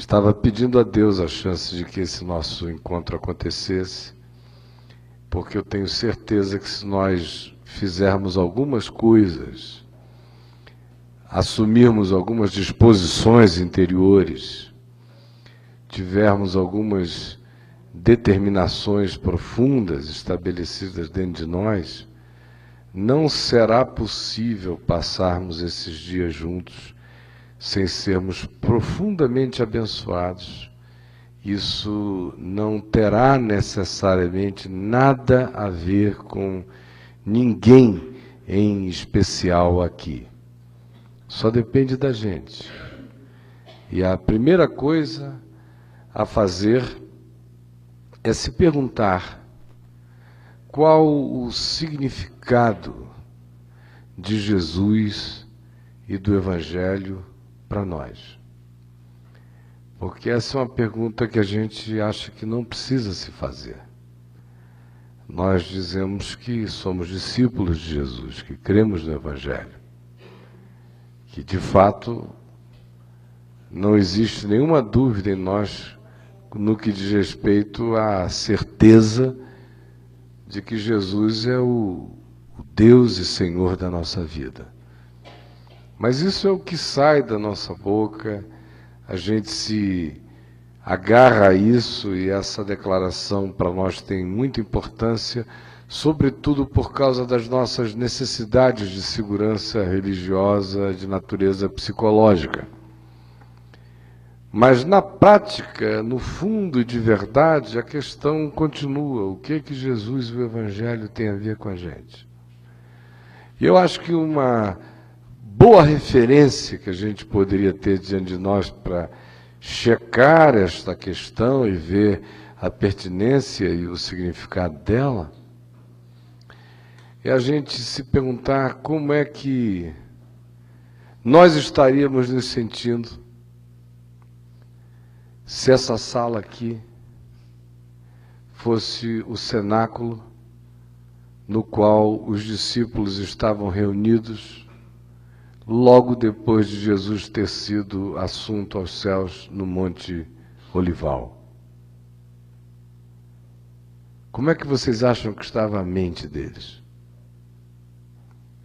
estava pedindo a Deus a chance de que esse nosso encontro acontecesse, porque eu tenho certeza que se nós fizermos algumas coisas, assumirmos algumas disposições interiores, tivermos algumas determinações profundas estabelecidas dentro de nós, não será possível passarmos esses dias juntos sem sermos profundamente abençoados. Isso não terá necessariamente nada a ver com ninguém em especial aqui. Só depende da gente. E a primeira coisa a fazer é se perguntar qual o significado de Jesus e do Evangelho para nós. Porque essa é uma pergunta que a gente acha que não precisa se fazer. Nós dizemos que somos discípulos de Jesus, que cremos no Evangelho, que de fato não existe nenhuma dúvida em nós no que diz respeito à certeza de que Jesus é o Deus e Senhor da nossa vida. Mas isso é o que sai da nossa boca, a gente se agarra a isso, e essa declaração para nós tem muita importância, sobretudo por causa das nossas necessidades de segurança religiosa de natureza psicológica. Mas na prática, no fundo e de verdade, a questão continua. O que Jesus e o Evangelho têm a ver com a gente? E eu acho que uma boa referência que a gente poderia ter diante de nós para checar esta questão e ver a pertinência e o significado dela, é a gente se perguntar como é que nós estaríamos nos sentindo se essa sala aqui fosse o cenáculo no qual os discípulos estavam reunidos logo depois de Jesus ter sido assunto aos céus no Monte Olival. Como é que vocês acham que estava a mente deles?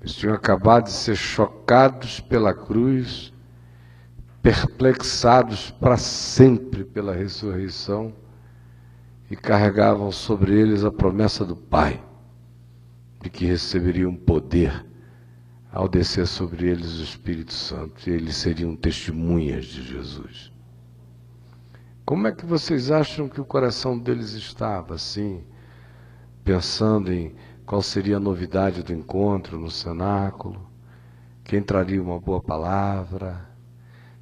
Eles tinham acabado de ser chocados pela cruz, perplexados para sempre pela ressurreição, e carregavam sobre eles a promessa do Pai, de que receberiam poder ao descer sobre eles o Espírito Santo, e eles seriam testemunhas de Jesus. Como é que vocês acham que o coração deles estava, assim, pensando em qual seria a novidade do encontro no cenáculo, quem traria uma boa palavra,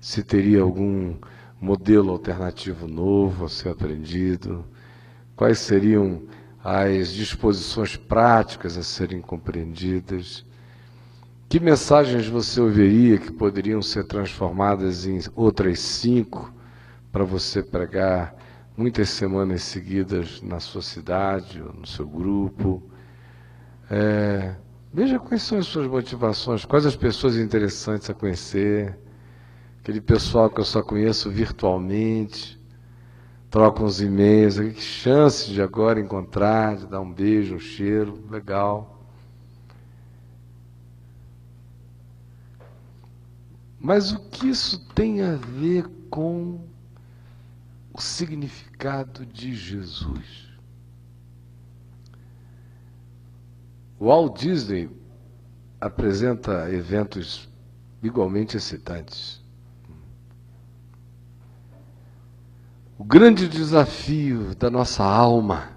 se teria algum modelo alternativo novo a ser aprendido, quais seriam as disposições práticas a serem compreendidas, que mensagens você ouviria que poderiam ser transformadas em outras 5 para você pregar muitas semanas seguidas na sua cidade ou no seu grupo. Veja quais são as suas motivações, quais as pessoas interessantes a conhecer, aquele pessoal que eu só conheço virtualmente, troca uns e-mails, que chance de agora encontrar, de dar um beijo, um cheiro, legal. Mas o que isso tem a ver com o significado de Jesus? O Walt Disney apresenta eventos igualmente excitantes. O grande desafio da nossa alma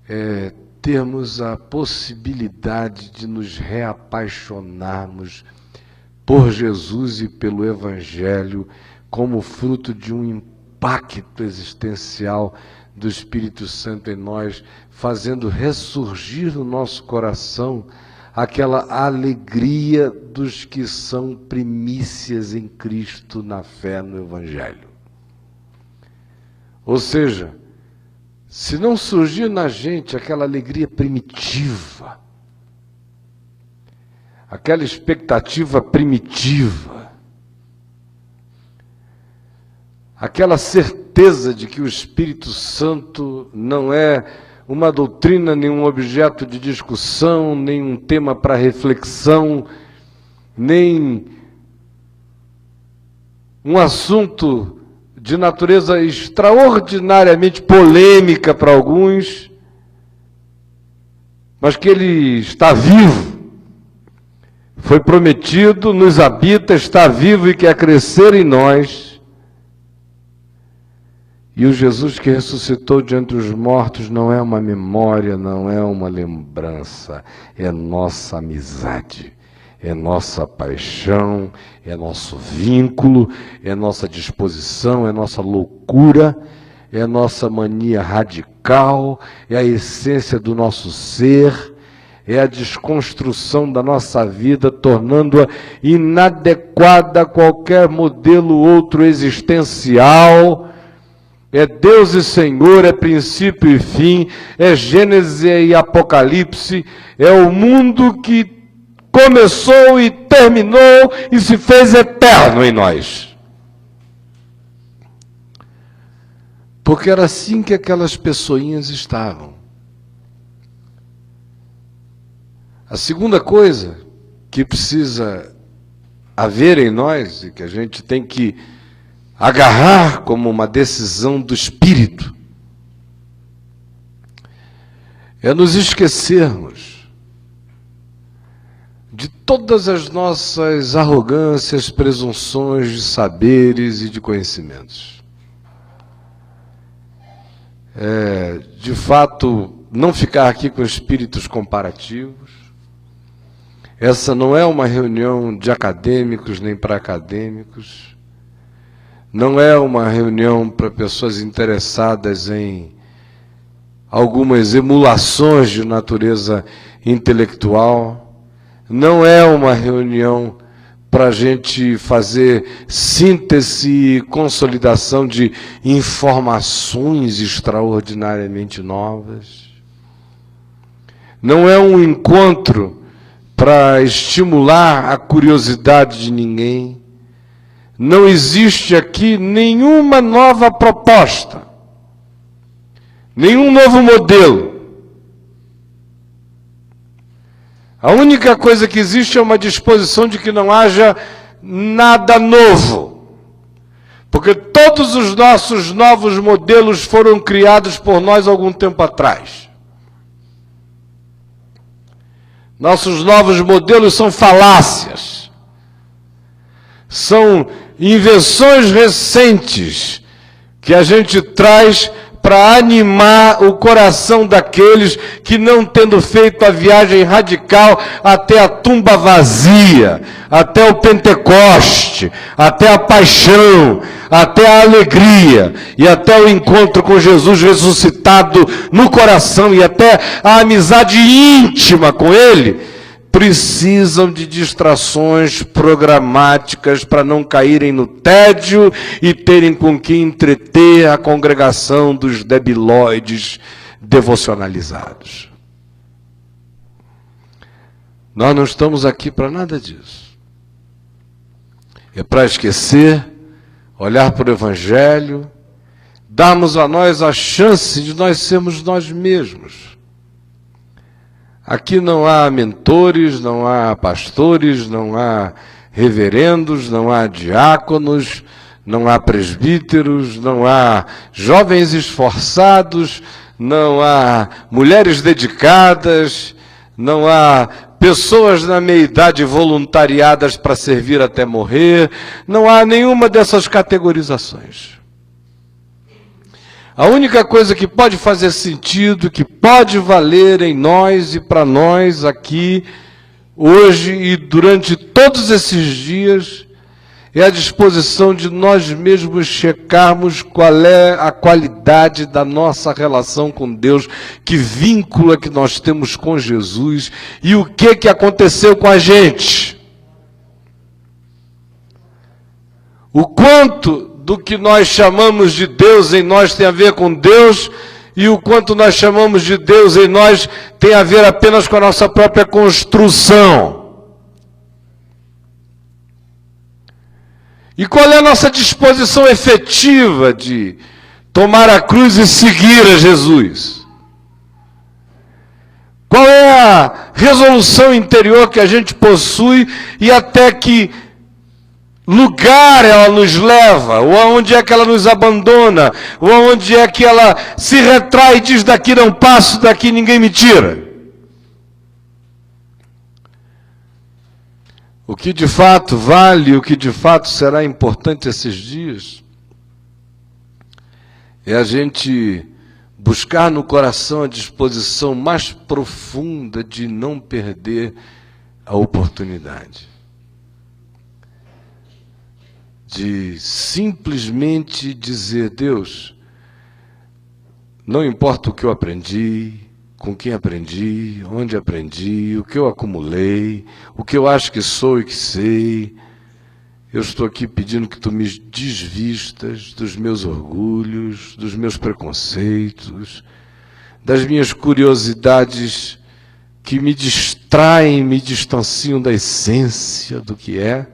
é termos a possibilidade de nos reapaixonarmos por Jesus e pelo Evangelho como fruto de um impacto existencial do Espírito Santo em nós, fazendo ressurgir no nosso coração aquela alegria dos que são primícias em Cristo na fé no Evangelho. Ou seja, se não surgir na gente aquela alegria primitiva, aquela expectativa primitiva, aquela certeza de que o Espírito Santo não é uma doutrina, nenhum objeto de discussão, nenhum tema para reflexão, nem um assunto de natureza extraordinariamente polêmica para alguns, mas que ele está vivo, foi prometido, nos habita, está vivo e quer crescer em nós. E o Jesus que ressuscitou de entre os mortos não é uma memória, não é uma lembrança, é nossa amizade, é nossa paixão, é nosso vínculo, é nossa disposição, é nossa loucura, é nossa mania radical, é a essência do nosso ser, é a desconstrução da nossa vida, tornando-a inadequada a qualquer modelo outro existencial. É Deus e Senhor, é princípio e fim, é Gênesis e Apocalipse, é o mundo que começou e terminou e se fez eterno em nós. Porque era assim que aquelas pessoinhas estavam. A segunda coisa que precisa haver em nós e que a gente tem que agarrar como uma decisão do Espírito é nos esquecermos de todas as nossas arrogâncias, presunções de saberes e de conhecimentos. De fato, não ficar aqui com espíritos comparativos. Essa não é uma reunião de acadêmicos nem para acadêmicos. Não é uma reunião para pessoas interessadas em algumas emulações de natureza intelectual. Não é uma reunião para a gente fazer síntese e consolidação de informações extraordinariamente novas. Não é um encontro para estimular a curiosidade de ninguém. Não existe aqui nenhuma nova proposta, nenhum novo modelo. A única coisa que existe é uma disposição de que não haja nada novo. Porque todos os nossos novos modelos foram criados por nós algum tempo atrás. Nossos novos modelos são falácias. São invenções recentes que a gente traz para animar o coração daqueles que, não tendo feito a viagem radical até a tumba vazia, até o Pentecoste, até a paixão, até a alegria e até o encontro com Jesus ressuscitado no coração e até a amizade íntima com Ele, precisam de distrações programáticas para não caírem no tédio e terem com que entreter a congregação dos debilóides devocionalizados. Nós não estamos aqui para nada disso. É para esquecer, olhar para o Evangelho, darmos a nós a chance de nós sermos nós mesmos. Aqui não há mentores, não há pastores, não há reverendos, não há diáconos, não há presbíteros, não há jovens esforçados, não há mulheres dedicadas, não há pessoas na meia-idade voluntariadas para servir até morrer, não há nenhuma dessas categorizações. A única coisa que pode fazer sentido, que pode valer em nós e para nós aqui, hoje e durante todos esses dias, é a disposição de nós mesmos checarmos qual é a qualidade da nossa relação com Deus, que vínculo é que nós temos com Jesus e o que aconteceu com a gente. O quanto do que nós chamamos de Deus em nós tem a ver com Deus, e o quanto nós chamamos de Deus em nós tem a ver apenas com a nossa própria construção. E qual é a nossa disposição efetiva de tomar a cruz e seguir a Jesus? Qual é a resolução interior que a gente possui e até que lugar ela nos leva, ou aonde é que ela nos abandona, ou aonde é que ela se retrai e diz: daqui não passo, daqui ninguém me tira. O que de fato vale, o que de fato será importante esses dias, é a gente buscar no coração a disposição mais profunda de não perder a oportunidade. De simplesmente dizer: Deus, não importa o que eu aprendi, com quem aprendi, onde aprendi, o que eu acumulei, o que eu acho que sou e que sei, eu estou aqui pedindo que tu me desvistas dos meus orgulhos, dos meus preconceitos, das minhas curiosidades que me distraem, me distanciam da essência do que é.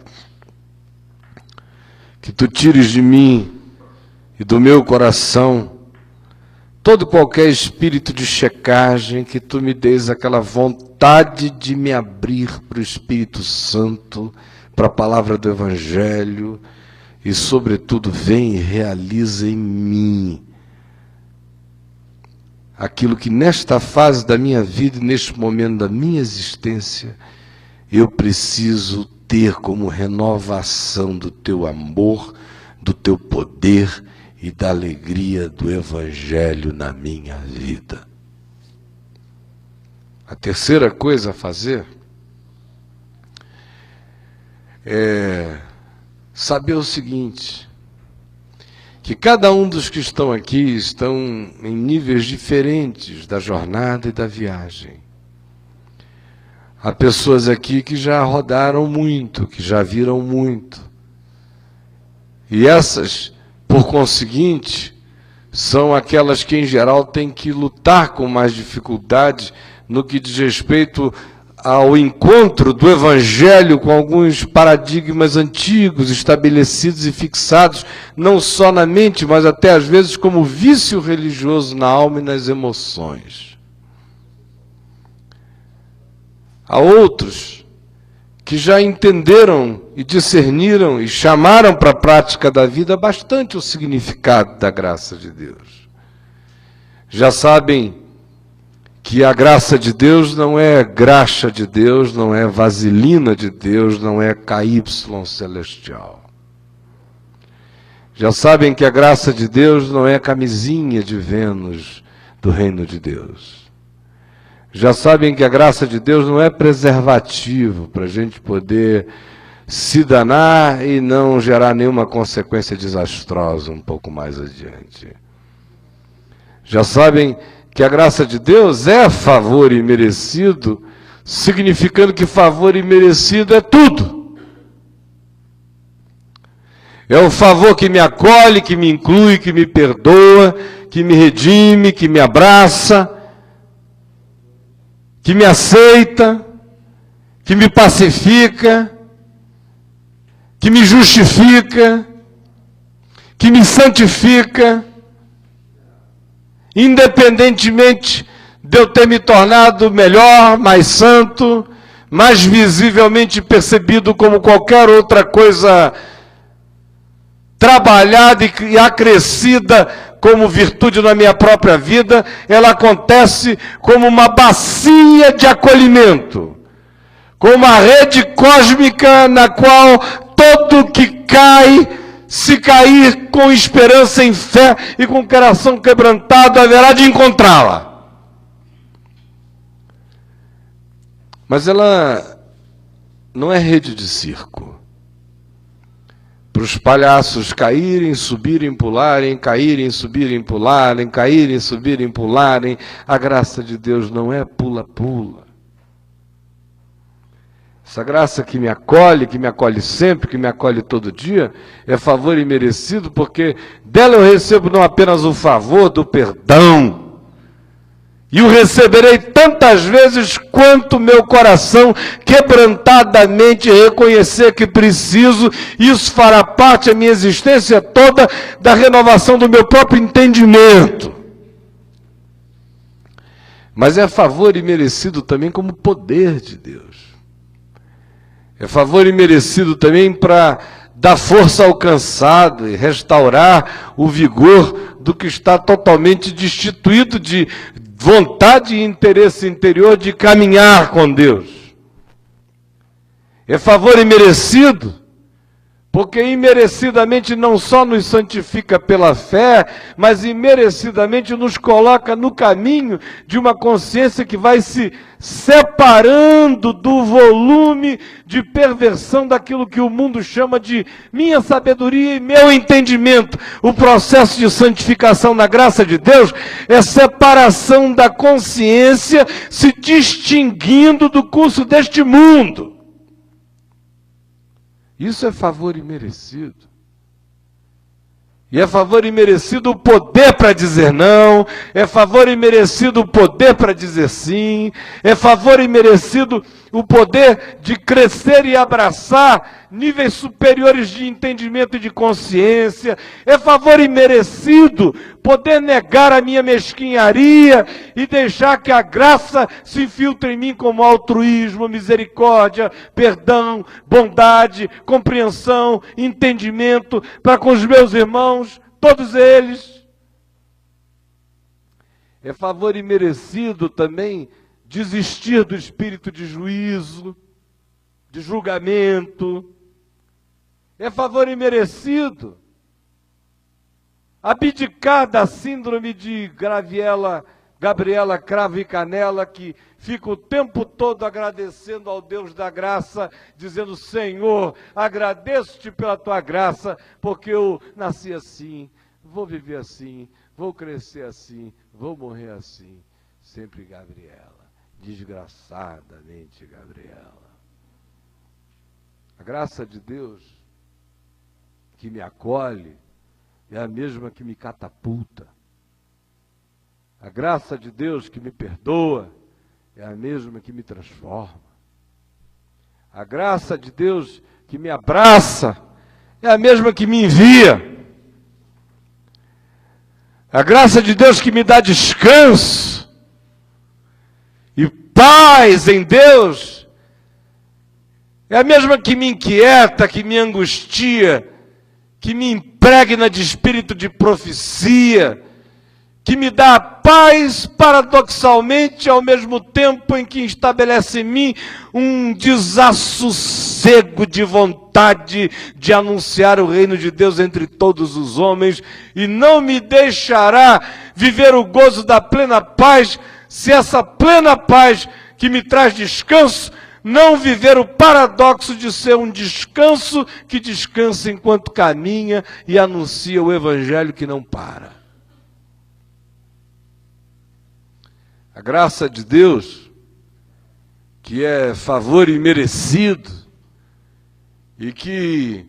Que tu tires de mim e do meu coração todo e qualquer espírito de checagem, que tu me des aquela vontade de me abrir para o Espírito Santo, para a palavra do Evangelho, e sobretudo vem e realiza em mim aquilo que nesta fase da minha vida e neste momento da minha existência eu preciso ter como renovação do teu amor, do teu poder e da alegria do Evangelho na minha vida. A terceira coisa a fazer é saber o seguinte, que cada um dos que estão aqui estão em níveis diferentes da jornada e da viagem. Há pessoas aqui que já rodaram muito, que já viram muito. E essas, por conseguinte, são aquelas que, em geral, têm que lutar com mais dificuldade no que diz respeito ao encontro do Evangelho com alguns paradigmas antigos, estabelecidos e fixados, não só na mente, mas até às vezes como vício religioso na alma e nas emoções. Há outros que já entenderam e discerniram e chamaram para a prática da vida bastante o significado da graça de Deus. Já sabem que a graça de Deus não é graxa de Deus, não é vaselina de Deus, não é KY celestial. Já sabem que a graça de Deus não é camisinha de Vênus do reino de Deus. Já sabem que a graça de Deus não é preservativo para a gente poder se danar e não gerar nenhuma consequência desastrosa um pouco mais adiante. Já sabem que a graça de Deus é favor imerecido, significando que favor imerecido é tudo. É o favor que me acolhe, que me inclui, que me perdoa, que me redime, que me abraça, que me aceita, que me pacifica, que me justifica, que me santifica, independentemente de eu ter me tornado melhor, mais santo, mais visivelmente percebido como qualquer outra coisa trabalhada e acrescida como virtude na minha própria vida, ela acontece como uma bacia de acolhimento, como uma rede cósmica na qual todo que cai, se cair com esperança em fé e com o coração quebrantado, haverá de encontrá-la. Mas ela não é rede de circo. Para os palhaços caírem, subirem, pularem, caírem, subirem, pularem, caírem, subirem, pularem. A graça de Deus não é pula-pula. Essa graça que me acolhe sempre, que me acolhe todo dia, é favor imerecido, porque dela eu recebo não apenas o favor do perdão e o receberei tantas vezes quanto meu coração quebrantadamente reconhecer que preciso. Isso fará parte da minha existência toda, da renovação do meu próprio entendimento. Mas é favor imerecido também como poder de Deus. É favor imerecido também para dar força ao cansado e restaurar o vigor do que está totalmente destituído de vontade e interesse interior de caminhar com Deus. É favor imerecido, porque imerecidamente não só nos santifica pela fé, mas imerecidamente nos coloca no caminho de uma consciência que vai se separando do volume de perversão daquilo que o mundo chama de minha sabedoria e meu entendimento. O processo de santificação na graça de Deus é separação da consciência, se distinguindo do curso deste mundo. Isso é favor imerecido. E é favor imerecido o poder para dizer não, é favor imerecido o poder para dizer sim, é favor imerecido o poder de crescer e abraçar níveis superiores de entendimento e de consciência, é favor imerecido poder negar a minha mesquinharia e deixar que a graça se infiltre em mim como altruísmo, misericórdia, perdão, bondade, compreensão, entendimento para com os meus irmãos, todos eles. É favor imerecido também desistir do espírito de juízo, de julgamento. É favor imerecido abdicar da síndrome de Gabriela Cravo e Canela, que fica o tempo todo agradecendo ao Deus da graça, dizendo: Senhor, agradeço-te pela tua graça, porque eu nasci assim, vou viver assim, vou crescer assim, vou morrer assim. Sempre Gabriela, desgraçadamente Gabriela. A graça de Deus que me acolhe é a mesma que me catapulta. A graça de Deus que me perdoa é a mesma que me transforma. A graça de Deus que me abraça é a mesma que me envia. A graça de Deus que me dá descanso e paz em Deus é a mesma que me inquieta, que me angustia, que me impregna de espírito de profecia, que me dá paz paradoxalmente, ao mesmo tempo em que estabelece em mim um desassossego de vontade de anunciar o reino de Deus entre todos os homens, e não me deixará viver o gozo da plena paz, se essa plena paz que me traz descanso não viver o paradoxo de ser um descanso que descansa enquanto caminha e anuncia o evangelho que não para. A graça de Deus, que é favor imerecido e que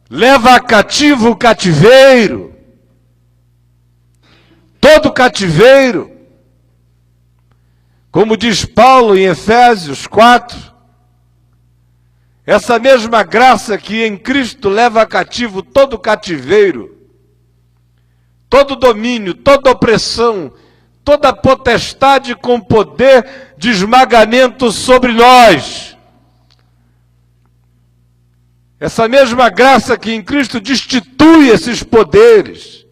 leva a cativo o cativeiro, todo cativeiro, como diz Paulo em Efésios 4, essa mesma graça que em Cristo leva a cativo todo cativeiro, todo domínio, toda opressão, toda potestade com poder de esmagamento sobre nós. Essa mesma graça que em Cristo destitui esses poderes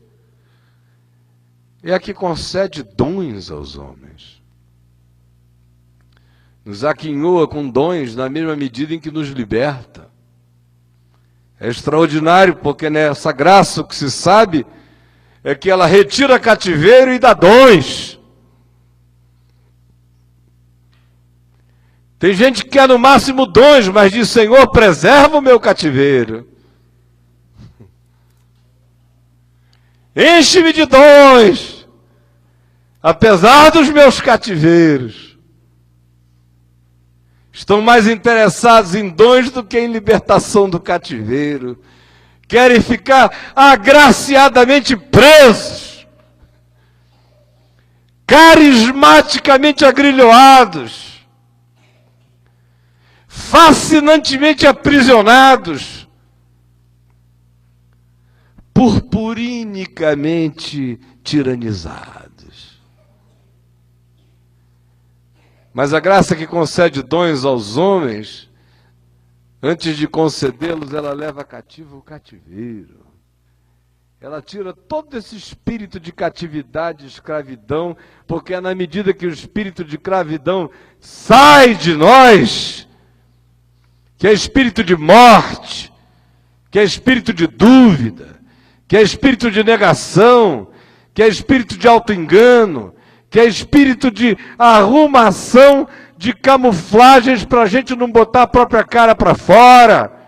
é a que concede dons aos homens. Nos aquinhoa com dons na mesma medida em que nos liberta. É extraordinário, porque nessa graça o que se sabe é que ela retira cativeiro e dá dons. Tem gente que quer no máximo dons, mas diz: Senhor, preserva o meu cativeiro. Enche-me de dons, apesar dos meus cativeiros. Estão mais interessados em dons do que em libertação do cativeiro. Querem ficar agraciadamente presos, carismaticamente agrilhoados, fascinantemente aprisionados, purpurinicamente tiranizados. Mas a graça que concede dons aos homens, antes de concedê-los, ela leva cativo o cativeiro. Ela tira todo esse espírito de catividade, escravidão, porque é na medida que o espírito de escravidão sai de nós, que é espírito de morte, que é espírito de dúvida, que é espírito de negação, que é espírito de auto-engano, que é espírito de arrumação de camuflagens para a gente não botar a própria cara para fora.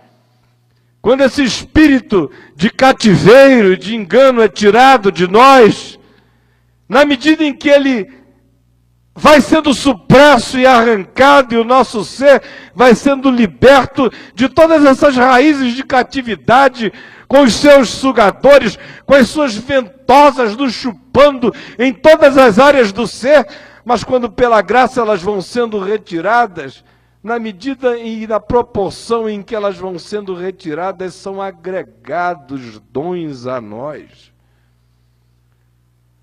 Quando esse espírito de cativeiro e de engano é tirado de nós, na medida em que ele vai sendo supresso e arrancado, e o nosso ser vai sendo liberto de todas essas raízes de catividade, com os seus sugadores, com as suas ventosas nos chupando em todas as áreas do ser, mas quando pela graça elas vão sendo retiradas, na medida e na proporção em que elas vão sendo retiradas, são agregados dons a nós.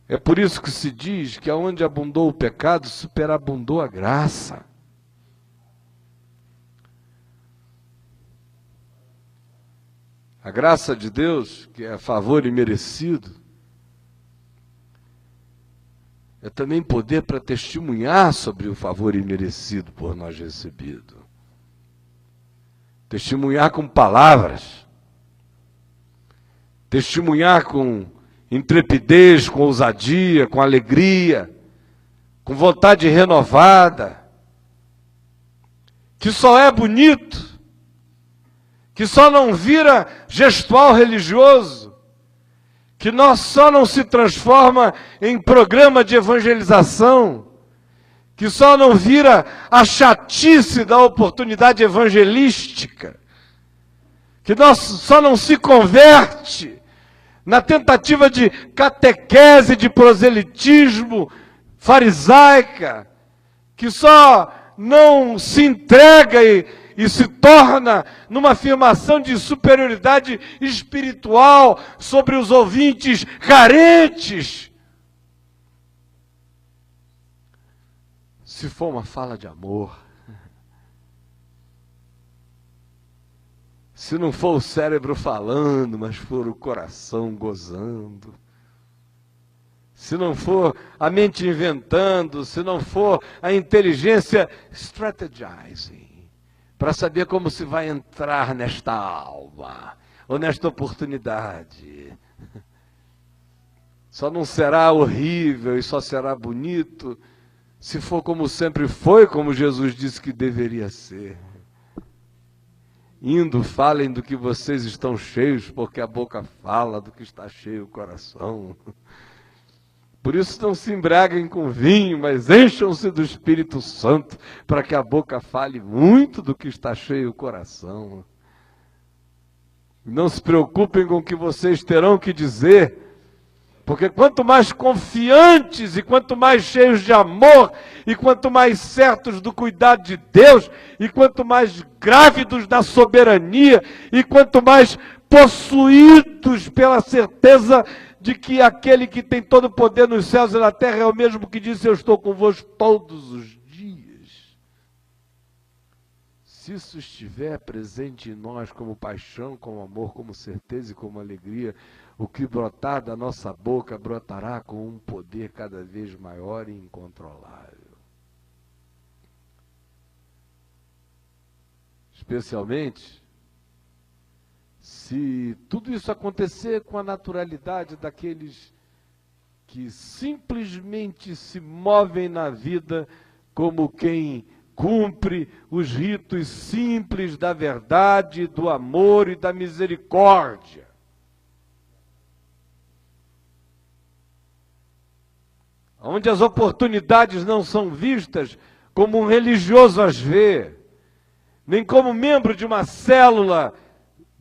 É por isso que se diz que aonde abundou o pecado, superabundou a graça. A graça de Deus, que é favor imerecido, é também poder para testemunhar sobre o favor imerecido por nós recebido. Testemunhar com palavras. Testemunhar com intrepidez, com ousadia, com alegria, com vontade renovada. Que só é bonito, que só não vira gestual religioso, que só não se transforma em programa de evangelização, que só não vira a chatice da oportunidade evangelística, que só não se converte na tentativa de catequese, de proselitismo farisaica, que só não se entrega e se torna numa afirmação de superioridade espiritual sobre os ouvintes carentes. Se for uma fala de amor, se não for o cérebro falando, mas for o coração gozando, se não for a mente inventando, se não for a inteligência strategizing, para saber como se vai entrar nesta alma, ou nesta oportunidade. Só não será horrível e só será bonito se for como sempre foi, como Jesus disse que deveria ser. Indo, falem do que vocês estão cheios, porque a boca fala do que está cheio o coração. Por isso não se embriaguem com vinho, mas encham-se do Espírito Santo, para que a boca fale muito do que está cheio o coração. Não se preocupem com o que vocês terão que dizer, porque quanto mais confiantes e quanto mais cheios de amor, e quanto mais certos do cuidado de Deus, e quanto mais grávidos da soberania, e quanto mais possuídos pela certeza de que aquele que tem todo o poder nos céus e na terra é o mesmo que disse: eu estou convosco todos os dias. Se isso estiver presente em nós como paixão, como amor, como certeza e como alegria, o que brotar da nossa boca brotará com um poder cada vez maior e incontrolável. Especialmente se tudo isso acontecer com a naturalidade daqueles que simplesmente se movem na vida como quem cumpre os ritos simples da verdade, do amor e da misericórdia. Onde as oportunidades não são vistas como um religioso as vê, nem como membro de uma célula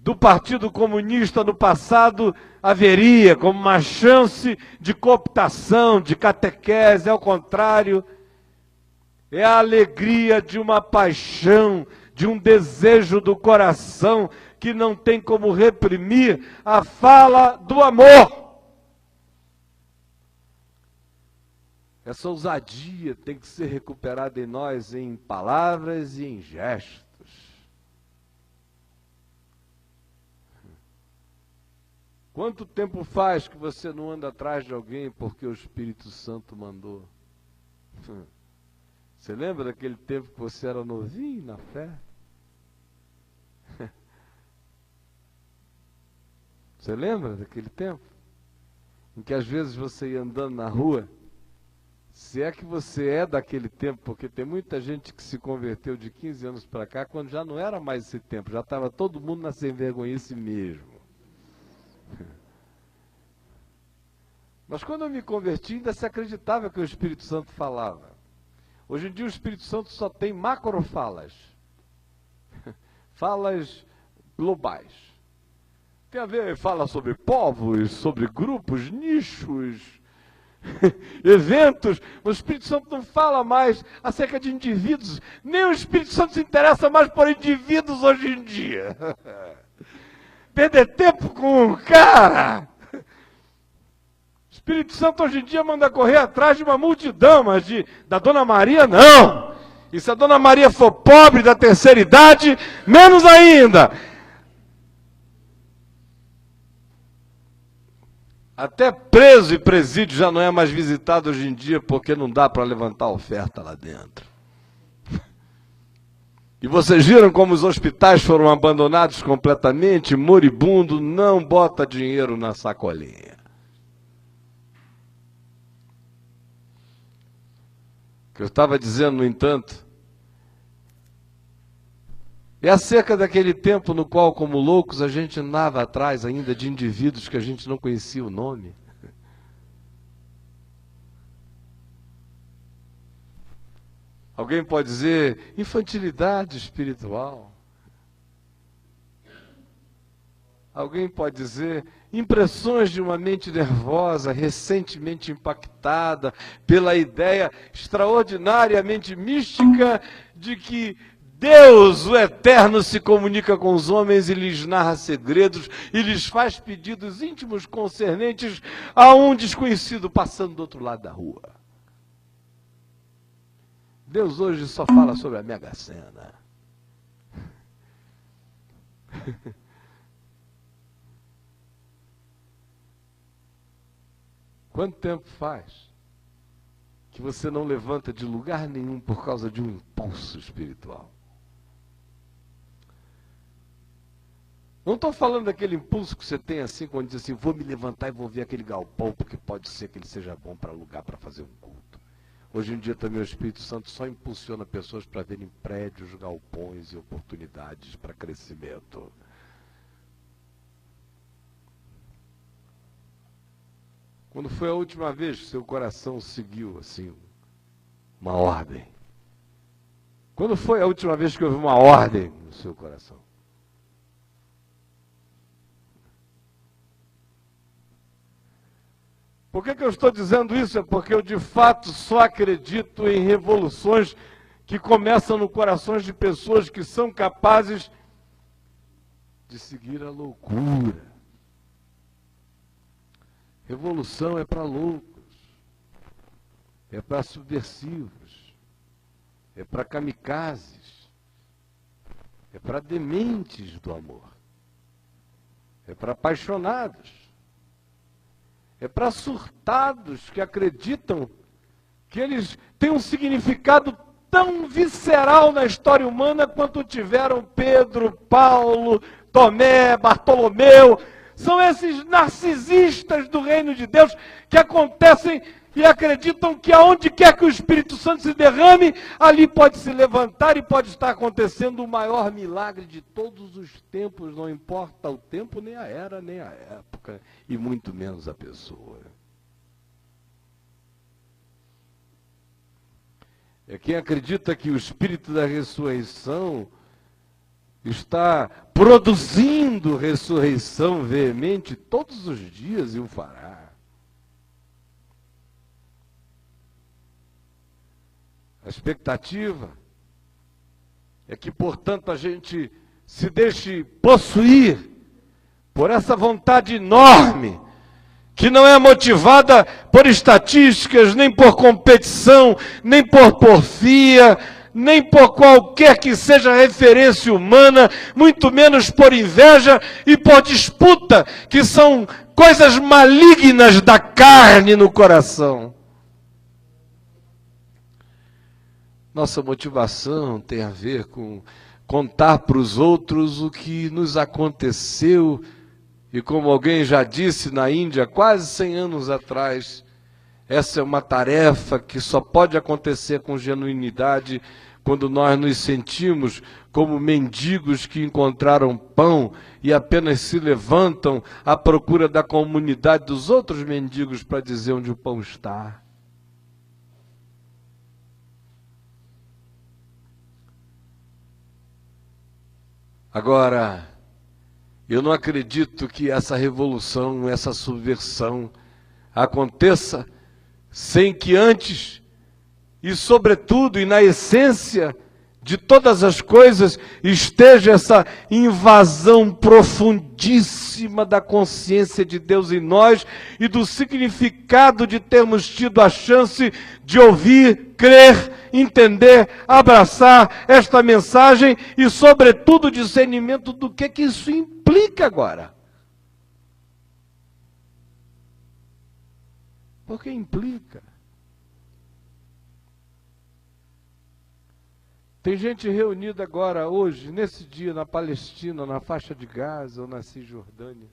do Partido Comunista no passado haveria como uma chance de cooptação, de catequese. Ao contrário, é a alegria de uma paixão, de um desejo do coração que não tem como reprimir a fala do amor. Essa ousadia tem que ser recuperada em nós em palavras e em gestos. Quanto tempo faz que você não anda atrás de alguém porque o Espírito Santo mandou? Você lembra daquele tempo que você era novinho na fé? Você lembra daquele tempo? Em que às vezes você ia andando na rua, se é que você é daquele tempo, porque tem muita gente que se converteu de 15 anos para cá, quando já não era mais esse tempo, já estava todo mundo na sem-vergonhice mesmo. Mas quando eu me converti, ainda se acreditava que o Espírito Santo falava. Hoje em dia o Espírito Santo só tem macrofalas, falas globais. Tem a ver, fala sobre povos, sobre grupos, nichos, eventos. O Espírito Santo não fala mais acerca de indivíduos. Nem o Espírito Santo se interessa mais por indivíduos hoje em dia. Perder tempo com um cara. O Espírito Santo hoje em dia manda correr atrás de uma multidão, mas da Dona Maria não. E se a Dona Maria for pobre da terceira idade, menos ainda. Até preso e presídio já não é mais visitado hoje em dia, porque não dá para levantar oferta lá dentro. E vocês viram como os hospitais foram abandonados completamente? Moribundo não bota dinheiro na sacolinha. O que eu estava dizendo, no entanto, é acerca daquele tempo no qual, como loucos, a gente andava atrás ainda de indivíduos que a gente não conhecia o nome. Alguém pode dizer infantilidade espiritual. Alguém pode dizer impressões de uma mente nervosa, recentemente impactada pela ideia extraordinariamente mística de que Deus, o Eterno, se comunica com os homens e lhes narra segredos e lhes faz pedidos íntimos concernentes a um desconhecido passando do outro lado da rua. Deus hoje só fala sobre a Mega Sena. Quanto tempo faz que você não levanta de lugar nenhum por causa de um impulso espiritual? Não estou falando daquele impulso que você tem assim, quando diz assim, vou me levantar e vou ver aquele galpão, porque pode ser que ele seja bom para alugar, para fazer um culto. Hoje em dia também o Espírito Santo só impulsiona pessoas para verem prédios, galpões e oportunidades para crescimento. Quando foi a última vez que seu coração seguiu assim uma ordem? Quando foi a última vez que houve uma ordem no seu coração? Por que eu estou dizendo isso? É porque eu de fato só acredito em revoluções que começam no coração de pessoas que são capazes de seguir a loucura. Revolução é para loucos, é para subversivos, é para kamikazes, é para dementes do amor, é para apaixonados, é para surtados que acreditam que eles têm um significado tão visceral na história humana quanto tiveram Pedro, Paulo, Tomé, Bartolomeu. São esses narcisistas do reino de Deus que acontecem e acreditam que aonde quer que o Espírito Santo se derrame, ali pode se levantar e pode estar acontecendo o maior milagre de todos os tempos, não importa o tempo, nem a era, nem a época, e muito menos a pessoa. É quem acredita que o Espírito da ressurreição está produzindo ressurreição veemente todos os dias e o fará. A expectativa é que, portanto, a gente se deixe possuir por essa vontade enorme, que não é motivada por estatísticas, nem por competição, nem por porfia, nem por qualquer que seja referência humana, muito menos por inveja e por disputa, que são coisas malignas da carne no coração. Nossa motivação tem a ver com contar para os outros o que nos aconteceu, e como alguém já disse na Índia, quase 100 anos atrás, essa é uma tarefa que só pode acontecer com genuinidade quando nós nos sentimos como mendigos que encontraram pão e apenas se levantam à procura da comunidade dos outros mendigos para dizer onde o pão está. Agora, eu não acredito que essa revolução, essa subversão aconteça sem que antes, e sobretudo e na essência de todas as coisas, esteja essa invasão profundíssima da consciência de Deus em nós e do significado de termos tido a chance de ouvir, crer, entender, abraçar esta mensagem e, sobretudo, o discernimento do que isso implica agora. Porque implica. Tem gente reunida agora, hoje, nesse dia, na Palestina, na faixa de Gaza ou na Cisjordânia.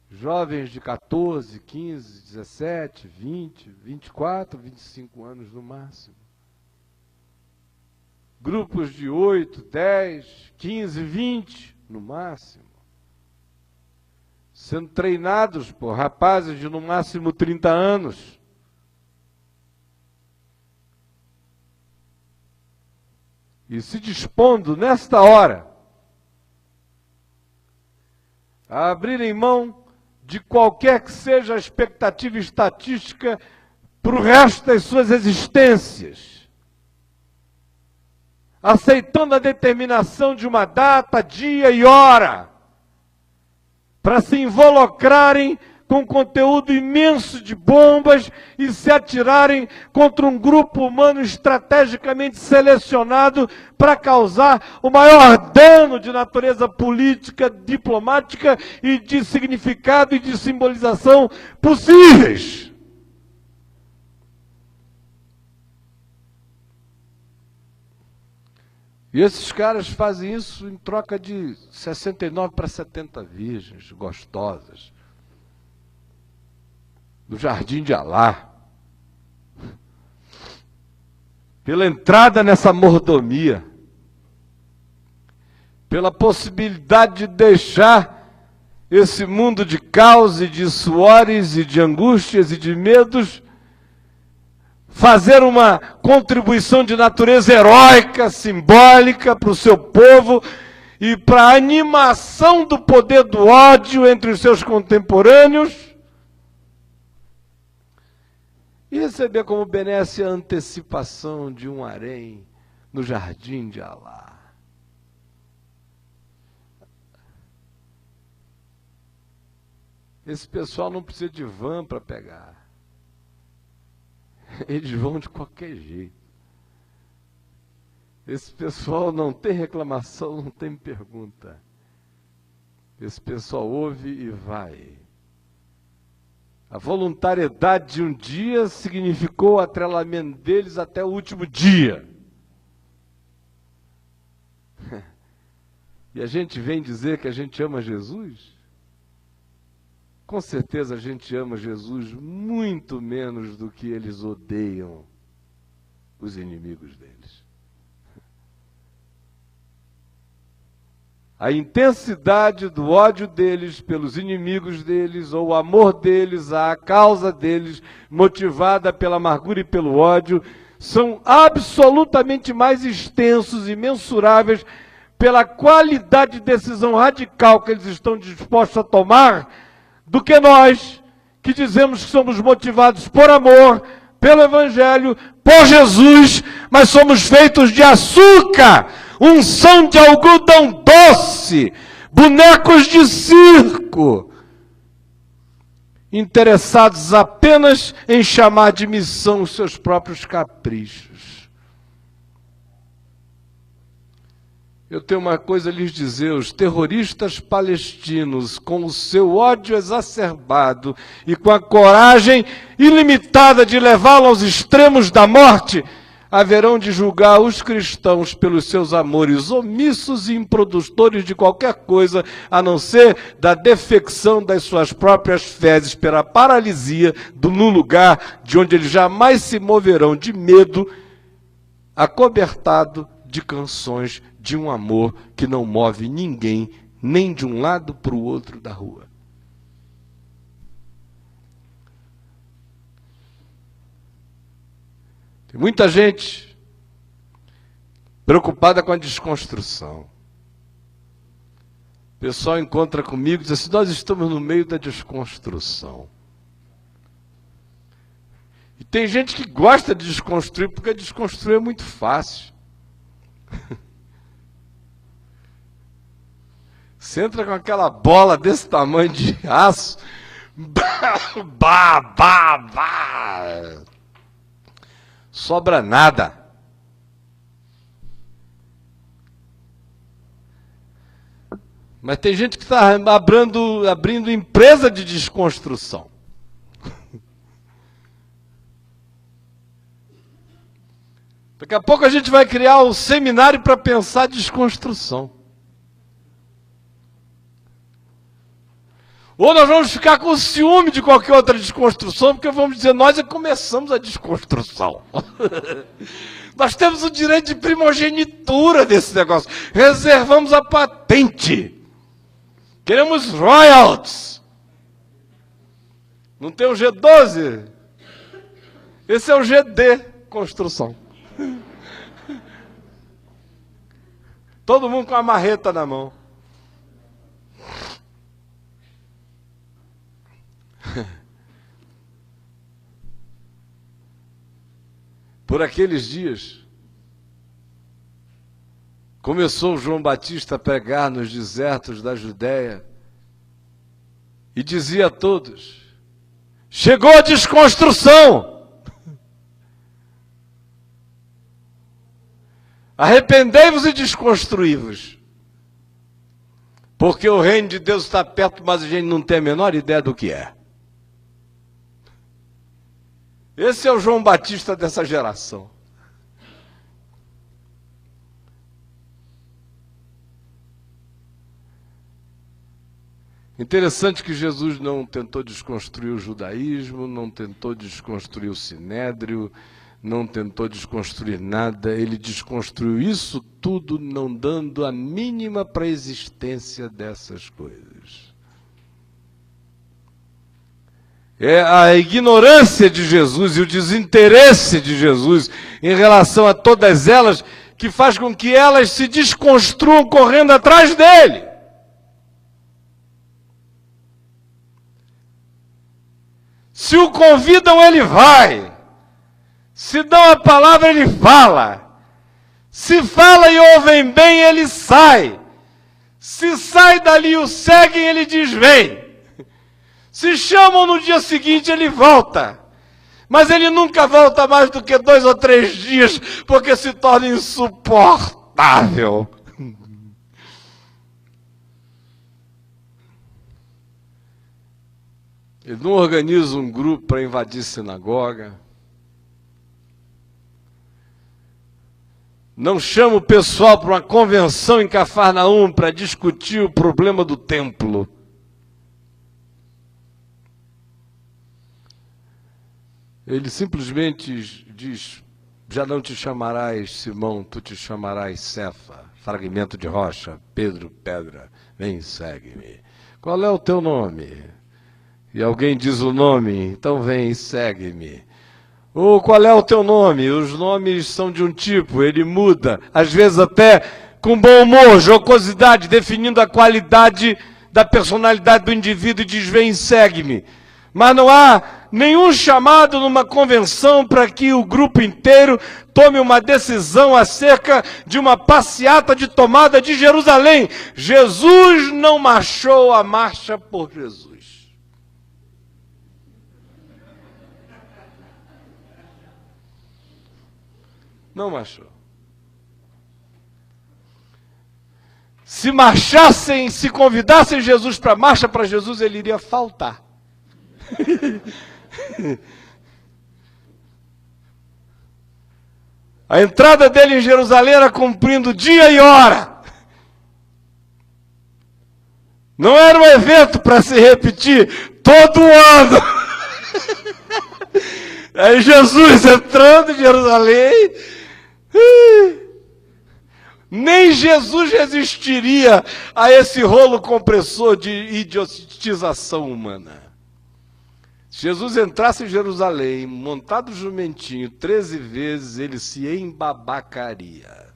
Jovens de 14, 15, 17, 20, 24, 25 anos no máximo. Grupos de 8, 10, 15, 20 no máximo. Sendo treinados por rapazes de no máximo 30 anos. E se dispondo, nesta hora, a abrirem mão de qualquer que seja a expectativa estatística para o resto das suas existências, aceitando a determinação de uma data, dia e hora, para se involucrarem com conteúdo imenso de bombas e se atirarem contra um grupo humano estrategicamente selecionado para causar o maior dano de natureza política, diplomática e de significado e de simbolização possíveis. E esses caras fazem isso em troca de 69 para 70 virgens gostosas. Do Jardim de Alá, pela entrada nessa mordomia, pela possibilidade de deixar esse mundo de caos e de suores e de angústias e de medos, fazer uma contribuição de natureza heróica, simbólica para o seu povo e para a animação do poder do ódio entre os seus contemporâneos, e receber como benesse a antecipação de um harém no Jardim de Alá. Esse pessoal não precisa de van para pegar. Eles vão de qualquer jeito. Esse pessoal não tem reclamação, não tem pergunta. Esse pessoal ouve e vai. A voluntariedade de um dia significou o atrelamento deles até o último dia. E a gente vem dizer que a gente ama Jesus? Com certeza a gente ama Jesus muito menos do que eles odeiam os inimigos deles. A intensidade do ódio deles pelos inimigos deles, ou o amor deles à causa deles, motivada pela amargura e pelo ódio, são absolutamente mais extensos e mensuráveis pela qualidade de decisão radical que eles estão dispostos a tomar, do que nós, que dizemos que somos motivados por amor, pelo Evangelho, por Jesus, mas somos feitos de açúcar, unção de algodão doce, bonecos de circo, interessados apenas em chamar de missão os seus próprios caprichos. Eu tenho uma coisa a lhes dizer: os terroristas palestinos, com o seu ódio exacerbado e com a coragem ilimitada de levá-lo aos extremos da morte, haverão de julgar os cristãos pelos seus amores omissos e improdutores de qualquer coisa, a não ser da defecção das suas próprias fezes pela paralisia no lugar de onde eles jamais se moverão de medo, acobertado de canções de um amor que não move ninguém, nem de um lado para o outro da rua. Tem muita gente preocupada com a desconstrução. O pessoal encontra comigo e diz assim: nós estamos no meio da desconstrução. E tem gente que gosta de desconstruir porque desconstruir é muito fácil. Você entra com aquela bola desse tamanho de aço, sobra nada. Mas tem gente que está abrindo empresa de desconstrução. Daqui a pouco a gente vai criar um seminário para pensar desconstrução. Ou nós vamos ficar com ciúme de qualquer outra desconstrução, porque vamos dizer: nós é que começamos a desconstrução. Nós temos o direito de primogenitura desse negócio. Reservamos a patente. Queremos royalties. Não tem o G12? Esse é o GD, construção. Todo mundo com a marreta na mão. Por aqueles dias, começou João Batista a pregar nos desertos da Judéia e dizia a todos: chegou a desconstrução, arrependei-vos e desconstruí-vos, porque o reino de Deus está perto, mas a gente não tem a menor ideia do que é. Esse é o João Batista dessa geração. Interessante que Jesus não tentou desconstruir o judaísmo, não tentou desconstruir o sinédrio, não tentou desconstruir nada. Ele desconstruiu isso tudo, não dando a mínima para a existência dessas coisas. É a ignorância de Jesus e o desinteresse de Jesus em relação a todas elas que faz com que elas se desconstruam correndo atrás dele. Se o convidam, ele vai. Se dão a palavra, ele fala. Se fala e ouvem bem, ele sai. Se sai dali e o seguem, ele diz: vem. Se chamam no dia seguinte, ele volta. Mas ele nunca volta mais do que 2 ou 3 dias, porque se torna insuportável. Ele não organiza um grupo para invadir sinagoga. Não chama o pessoal para uma convenção em Cafarnaum para discutir o problema do templo. Ele simplesmente diz: já não te chamarás Simão, tu te chamarás Cefa, fragmento de rocha, Pedro, pedra, vem, segue-me. Qual é o teu nome? E alguém diz o nome, então vem, segue-me. Ou qual é o teu nome? Os nomes são de um tipo, ele muda, às vezes até com bom humor, jocosidade, definindo a qualidade da personalidade do indivíduo e diz: vem, segue-me. Mas não há nenhum chamado numa convenção para que o grupo inteiro tome uma decisão acerca de uma passeata de tomada de Jerusalém. Jesus não marchou a marcha por Jesus. Não marchou. Se marchassem, se convidassem Jesus para a marcha para Jesus, ele iria faltar. A entrada dele em Jerusalém era cumprindo dia e hora. Não era um evento para se repetir todo ano. Aí Jesus entrando em Jerusalém, nem Jesus resistiria a esse rolo compressor de idiotização humana. Se Jesus entrasse em Jerusalém, montado jumentinho, 13 vezes, ele se embabacaria.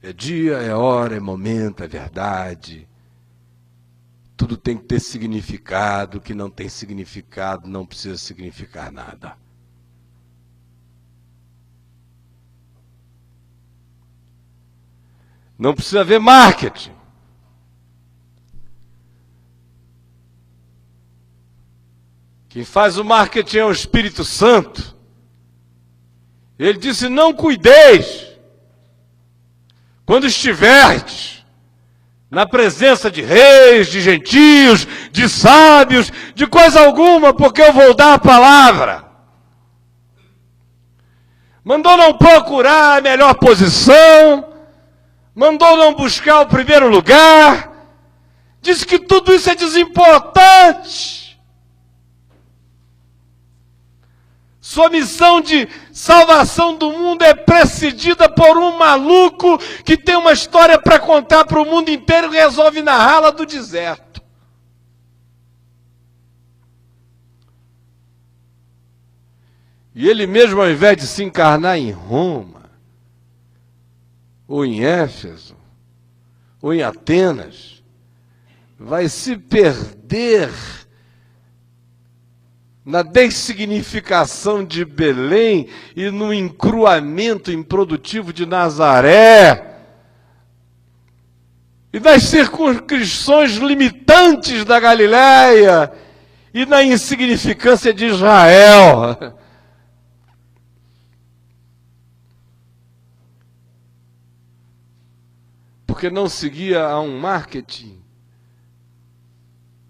É dia, é hora, é momento, é verdade. Tudo tem que ter significado, o que não tem significado não precisa significar nada. Não precisa haver marketing. Quem faz o marketing é o Espírito Santo. Ele disse: não cuideis, quando estiverdes na presença de reis, de gentios, de sábios, de coisa alguma, porque eu vou dar a palavra. Mandou não procurar a melhor posição, mandou não buscar o primeiro lugar, disse que tudo isso é desimportante. Sua missão de salvação do mundo é precedida por um maluco que tem uma história para contar para o mundo inteiro e resolve narrá-la do deserto. E ele mesmo, ao invés de se encarnar em Roma, ou em Éfeso, ou em Atenas, vai se perder na dessignificação de Belém e no encruamento improdutivo de Nazaré, e nas circunscrições limitantes da Galileia, e na insignificância de Israel. Porque não seguia a um marketing,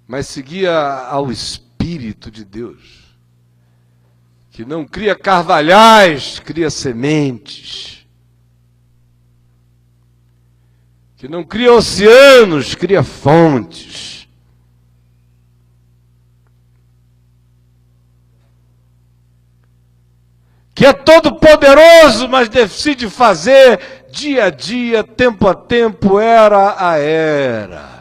mas seguia ao Espírito de Deus, que não cria carvalhais, cria sementes, que não cria oceanos, cria fontes. Que é todo poderoso, mas decide fazer dia a dia, tempo a tempo, era a era.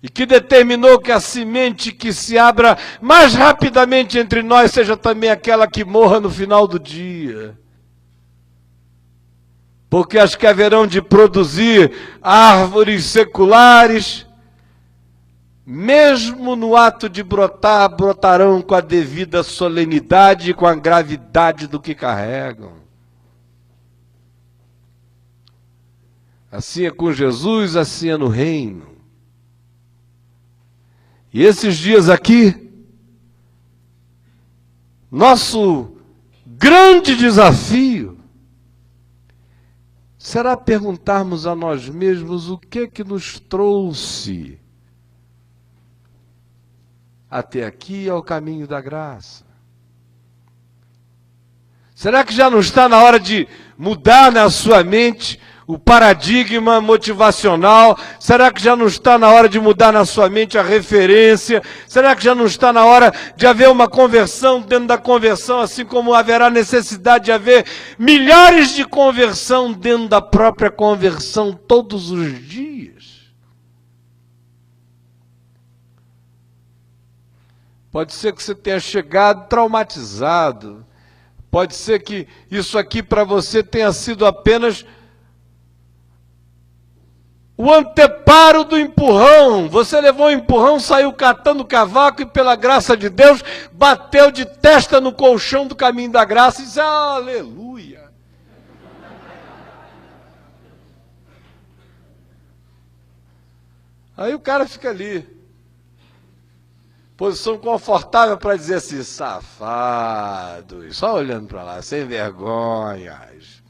E que determinou que a semente que se abra mais rapidamente entre nós seja também aquela que morra no final do dia. Porque as que haverão de produzir árvores seculares, mesmo no ato de brotar, brotarão com a devida solenidade e com a gravidade do que carregam. Assim é com Jesus, assim é no reino. E esses dias aqui, nosso grande desafio será perguntarmos a nós mesmos o que é que nos trouxe até aqui ao caminho da graça. Será que já não está na hora de mudar na sua mente o paradigma motivacional? Será que já não está na hora de mudar na sua mente a referência? Será que já não está na hora de haver uma conversão dentro da conversão, assim como haverá necessidade de haver milhares de conversão dentro da própria conversão todos os dias? Pode ser que você tenha chegado traumatizado. Pode ser que isso aqui para você tenha sido apenas o anteparo do empurrão. Você levou um empurrão, saiu catando cavaco e, pela graça de Deus, bateu de testa no colchão do caminho da graça e disse: aleluia. Aí o cara fica ali, posição confortável para dizer assim: safado, só olhando para lá, sem vergonhas,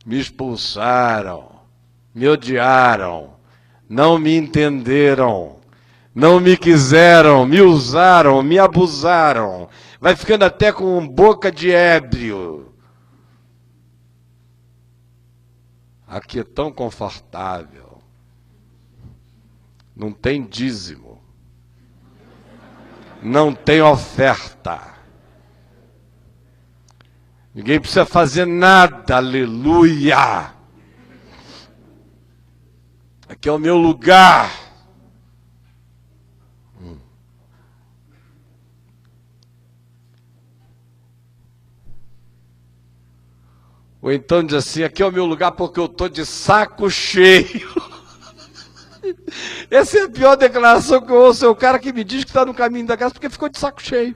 me expulsaram, me odiaram, não me entenderam, não me quiseram, me usaram, me abusaram. Vai ficando até com boca de ébrio. Aqui é tão confortável. Não tem dízimo. Não tem oferta. Ninguém precisa fazer nada, aleluia. Aqui é o meu lugar. Ou então diz assim: aqui é o meu lugar porque eu estou de saco cheio. Essa é a pior declaração que eu ouço, é o cara que me diz que está no caminho da graça porque ficou de saco cheio.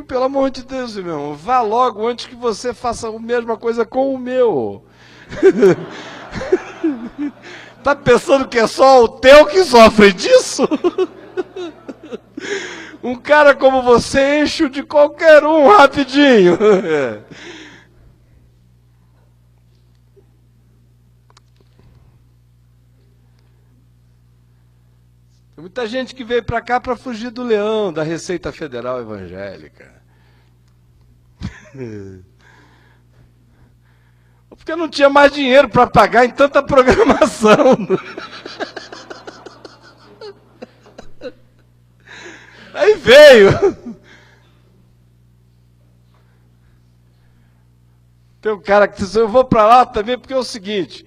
Pelo amor de Deus, meu irmão, vá logo antes que você faça a mesma coisa com o meu. Tá pensando que é só o teu que sofre disso? Um cara como você enche o de qualquer um rapidinho. Tem muita gente que veio para cá para fugir do leão, da Receita Federal Evangélica. Porque não tinha mais dinheiro para pagar em tanta programação. Aí veio. Tem um cara que disse: eu vou para lá também porque é o seguinte,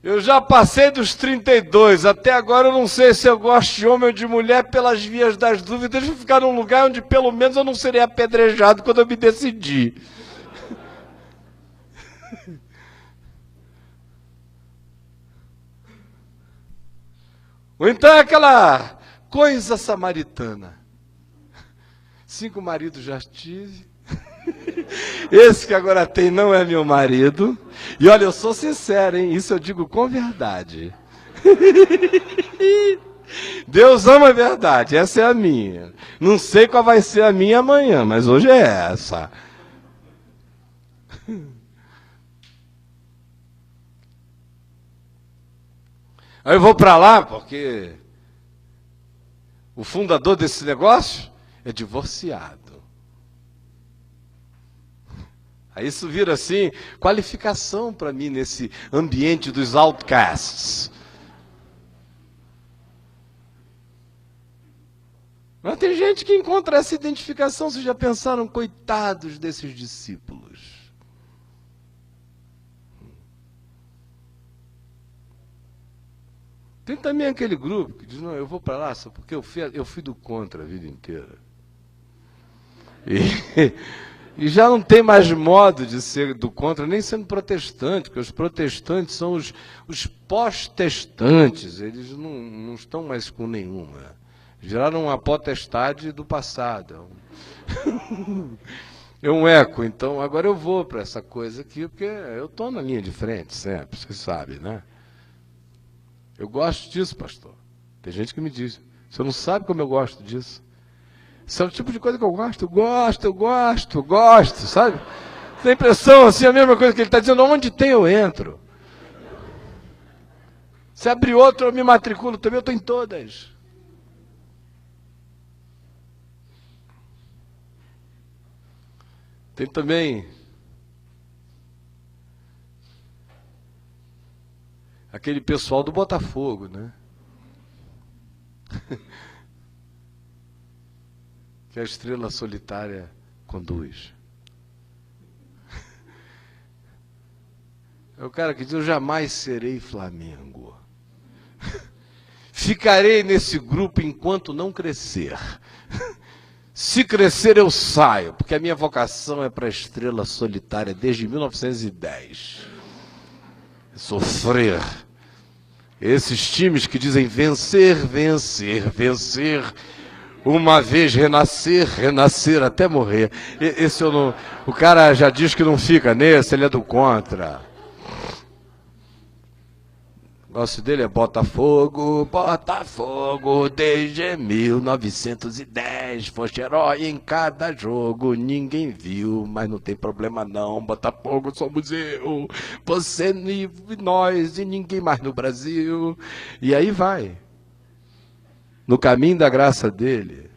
eu já passei dos 32, até agora eu não sei se eu gosto de homem ou de mulher, pelas vias das dúvidas, vou ficar num lugar onde pelo menos eu não serei apedrejado quando eu me decidir. Ou então é aquela coisa samaritana. 5 maridos já tive. Esse que agora tem não é meu marido. E olha, eu sou sincero, hein? Isso eu digo com verdade. Deus ama a verdade, essa é a minha. Não sei qual vai ser a minha amanhã, mas hoje é essa. Aí eu vou para lá porque o fundador desse negócio é divorciado. Aí isso vira assim, qualificação para mim nesse ambiente dos outcasts. Mas tem gente que encontra essa identificação. Vocês já pensaram, coitados desses discípulos? Tem também aquele grupo que diz: não, eu vou para lá só porque eu fui do contra a vida inteira. E já não tem mais modo de ser do contra, nem sendo protestante, porque os protestantes são os pós-testantes, eles não estão mais com nenhuma. Geraram uma potestade do passado. É um eco. Então, agora eu vou para essa coisa aqui, porque eu estou na linha de frente sempre, vocês sabem, né? Eu gosto disso, pastor. Tem gente que me diz: você não sabe como eu gosto disso. Isso é o tipo de coisa que eu gosto, sabe? Tem a impressão, assim, a mesma coisa que ele está dizendo: onde tem eu entro. Se abrir outro, eu me matriculo também, eu estou em todas. Tem também aquele pessoal do Botafogo, né? Que a estrela solitária conduz. É o cara que diz: eu jamais serei Flamengo. Ficarei nesse grupo enquanto não crescer. Se crescer eu saio, porque a minha vocação é para a estrela solitária desde 1910. Sofrer. Esses times que dizem vencer, vencer, vencer, uma vez renascer, renascer até morrer. Esse eu não, o cara já diz que não fica nesse, ele é do contra. O negócio dele é Botafogo, Botafogo, desde 1910, foste herói em cada jogo, ninguém viu, mas não tem problema não, Botafogo somos eu, você e nós e ninguém mais no Brasil. E aí vai, no caminho da graça dele,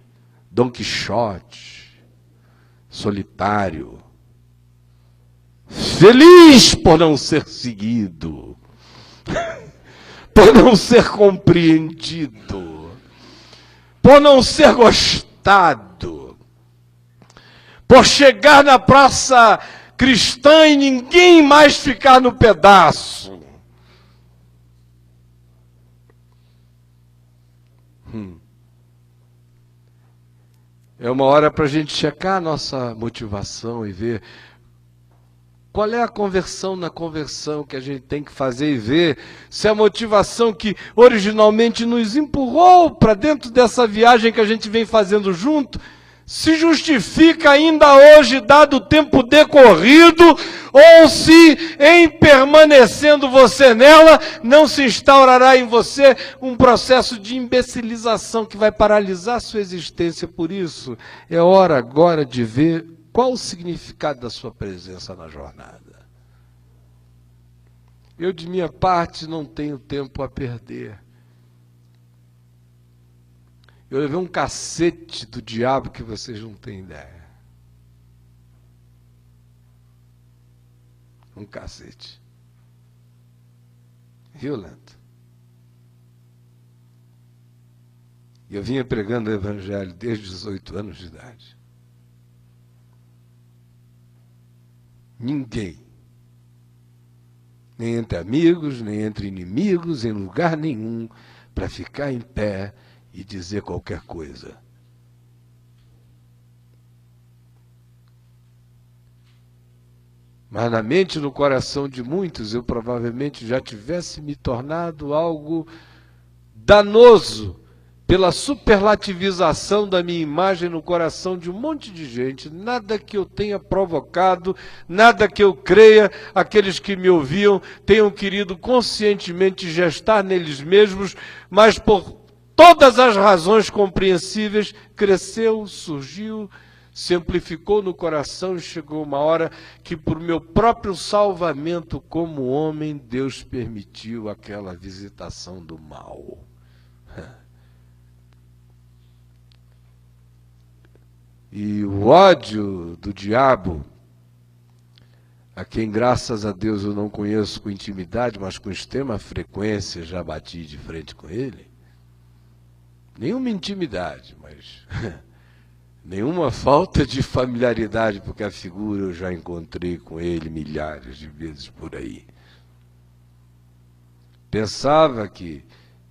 Dom Quixote, solitário, feliz por não ser seguido, por não ser compreendido, por não ser gostado, por chegar na praça cristã e ninguém mais ficar no pedaço. É uma hora para a gente checar a nossa motivação e ver qual é a conversão na conversão que a gente tem que fazer e ver se a motivação que originalmente nos empurrou para dentro dessa viagem que a gente vem fazendo junto, se justifica ainda hoje, dado o tempo decorrido, ou se, em permanecendo você nela, não se instaurará em você um processo de imbecilização que vai paralisar sua existência. Por isso, é hora agora de ver qual o significado da sua presença na jornada. Eu, de minha parte, não tenho tempo a perder. Eu levei um cacete do diabo que vocês não têm ideia. Um cacete. Violento. E eu vinha pregando o evangelho desde os 18 anos de idade. Ninguém, nem entre amigos, nem entre inimigos, em lugar nenhum, para ficar em pé e dizer qualquer coisa. Mas na mente e no coração de muitos, eu provavelmente já tivesse me tornado algo danoso pela superlativização da minha imagem no coração de um monte de gente. Nada que eu tenha provocado, nada que eu creia, aqueles que me ouviam tenham querido conscientemente gestar neles mesmos, mas por todas as razões compreensíveis, cresceu, surgiu, se amplificou no coração e chegou uma hora que, por meu próprio salvamento como homem, Deus permitiu aquela visitação do mal. E o ódio do diabo, a quem, graças a Deus, eu não conheço com intimidade, mas com extrema frequência já bati de frente com ele, nenhuma intimidade, mas nenhuma falta de familiaridade, porque a figura eu já encontrei com ele milhares de vezes por aí. Pensava que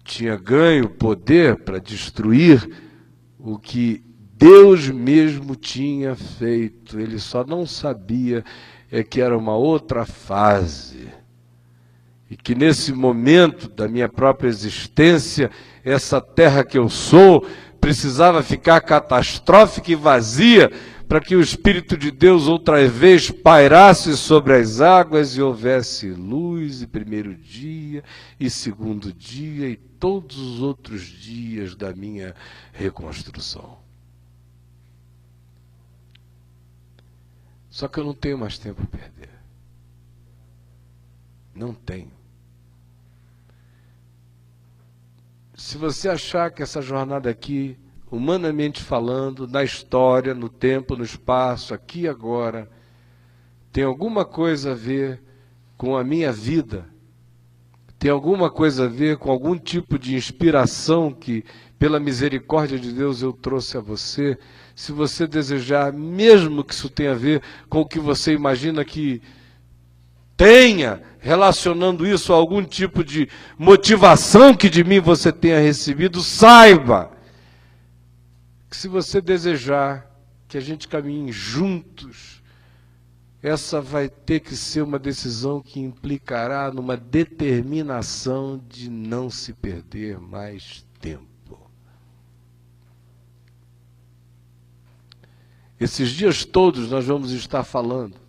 tinha ganho poder para destruir o que Deus mesmo tinha feito. Ele só não sabia que era uma outra fase. E que nesse momento da minha própria existência, essa terra que eu sou precisava ficar catastrófica e vazia para que o Espírito de Deus outra vez pairasse sobre as águas e houvesse luz, e primeiro dia, e segundo dia, e todos os outros dias da minha reconstrução. Só que eu não tenho mais tempo a perder. Não tenho. Se você achar que essa jornada aqui, humanamente falando, na história, no tempo, no espaço, aqui e agora, tem alguma coisa a ver com a minha vida, tem alguma coisa a ver com algum tipo de inspiração que, pela misericórdia de Deus, eu trouxe a você, se você desejar, mesmo que isso tenha a ver com o que você imagina que tenha, relacionando isso a algum tipo de motivação que de mim você tenha recebido, saiba que se você desejar que a gente caminhe juntos, essa vai ter que ser uma decisão que implicará numa determinação de não se perder mais tempo. Esses dias todos nós vamos estar falando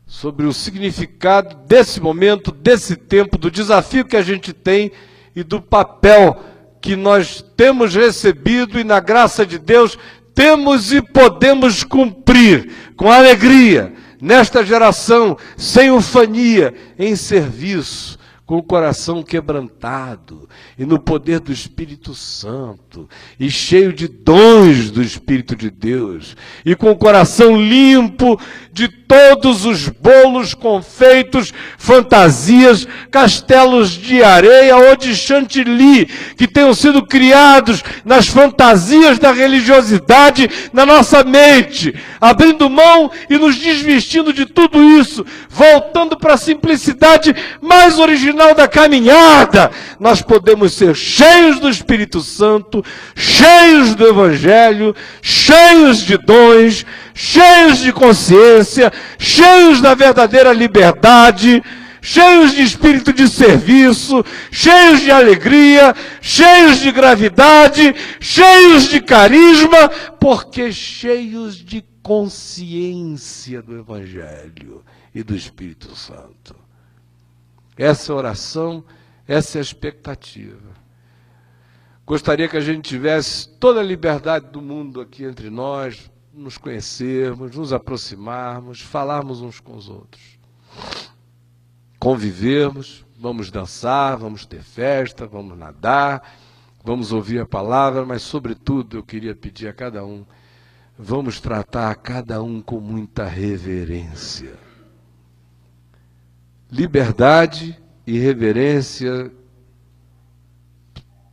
sobre o significado desse momento, desse tempo, do desafio que a gente tem e do papel que nós temos recebido e, na graça de Deus, temos e podemos cumprir com alegria, nesta geração, sem ufania, em serviço, com o coração quebrantado e no poder do Espírito Santo, e cheio de dons do Espírito de Deus, e com o coração limpo de todos os bolos, confeitos, fantasias, castelos de areia ou de chantilly, que tenham sido criados nas fantasias da religiosidade na nossa mente, abrindo mão e nos desvestindo de tudo isso, voltando para a simplicidade mais original da caminhada. Nós podemos ser cheios do Espírito Santo, cheios do Evangelho, cheios de dons, cheios de consciência, cheios da verdadeira liberdade, cheios de espírito de serviço, cheios de alegria, cheios de gravidade, cheios de carisma, porque cheios de consciência do Evangelho e do Espírito Santo. Essa é a oração, essa é a expectativa. Gostaria que a gente tivesse toda a liberdade do mundo aqui entre nós, nos conhecermos, nos aproximarmos, falarmos uns com os outros. Convivermos, vamos dançar, vamos ter festa, vamos nadar, vamos ouvir a palavra, mas, sobretudo, eu queria pedir a cada um, vamos tratar a cada um com muita reverência. Liberdade e reverência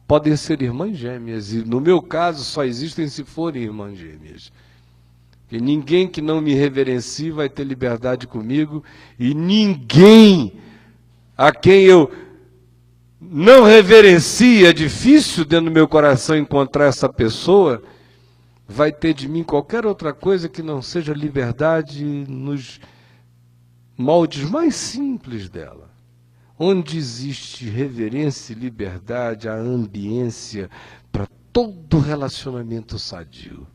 podem ser irmãs gêmeas, e no meu caso só existem se forem irmãs gêmeas. E ninguém que não me reverencie vai ter liberdade comigo, e ninguém a quem eu não reverencie, é difícil dentro do meu coração encontrar essa pessoa, vai ter de mim qualquer outra coisa que não seja liberdade nos moldes mais simples dela. Onde existe reverência e liberdade, a ambiência para todo relacionamento sadio.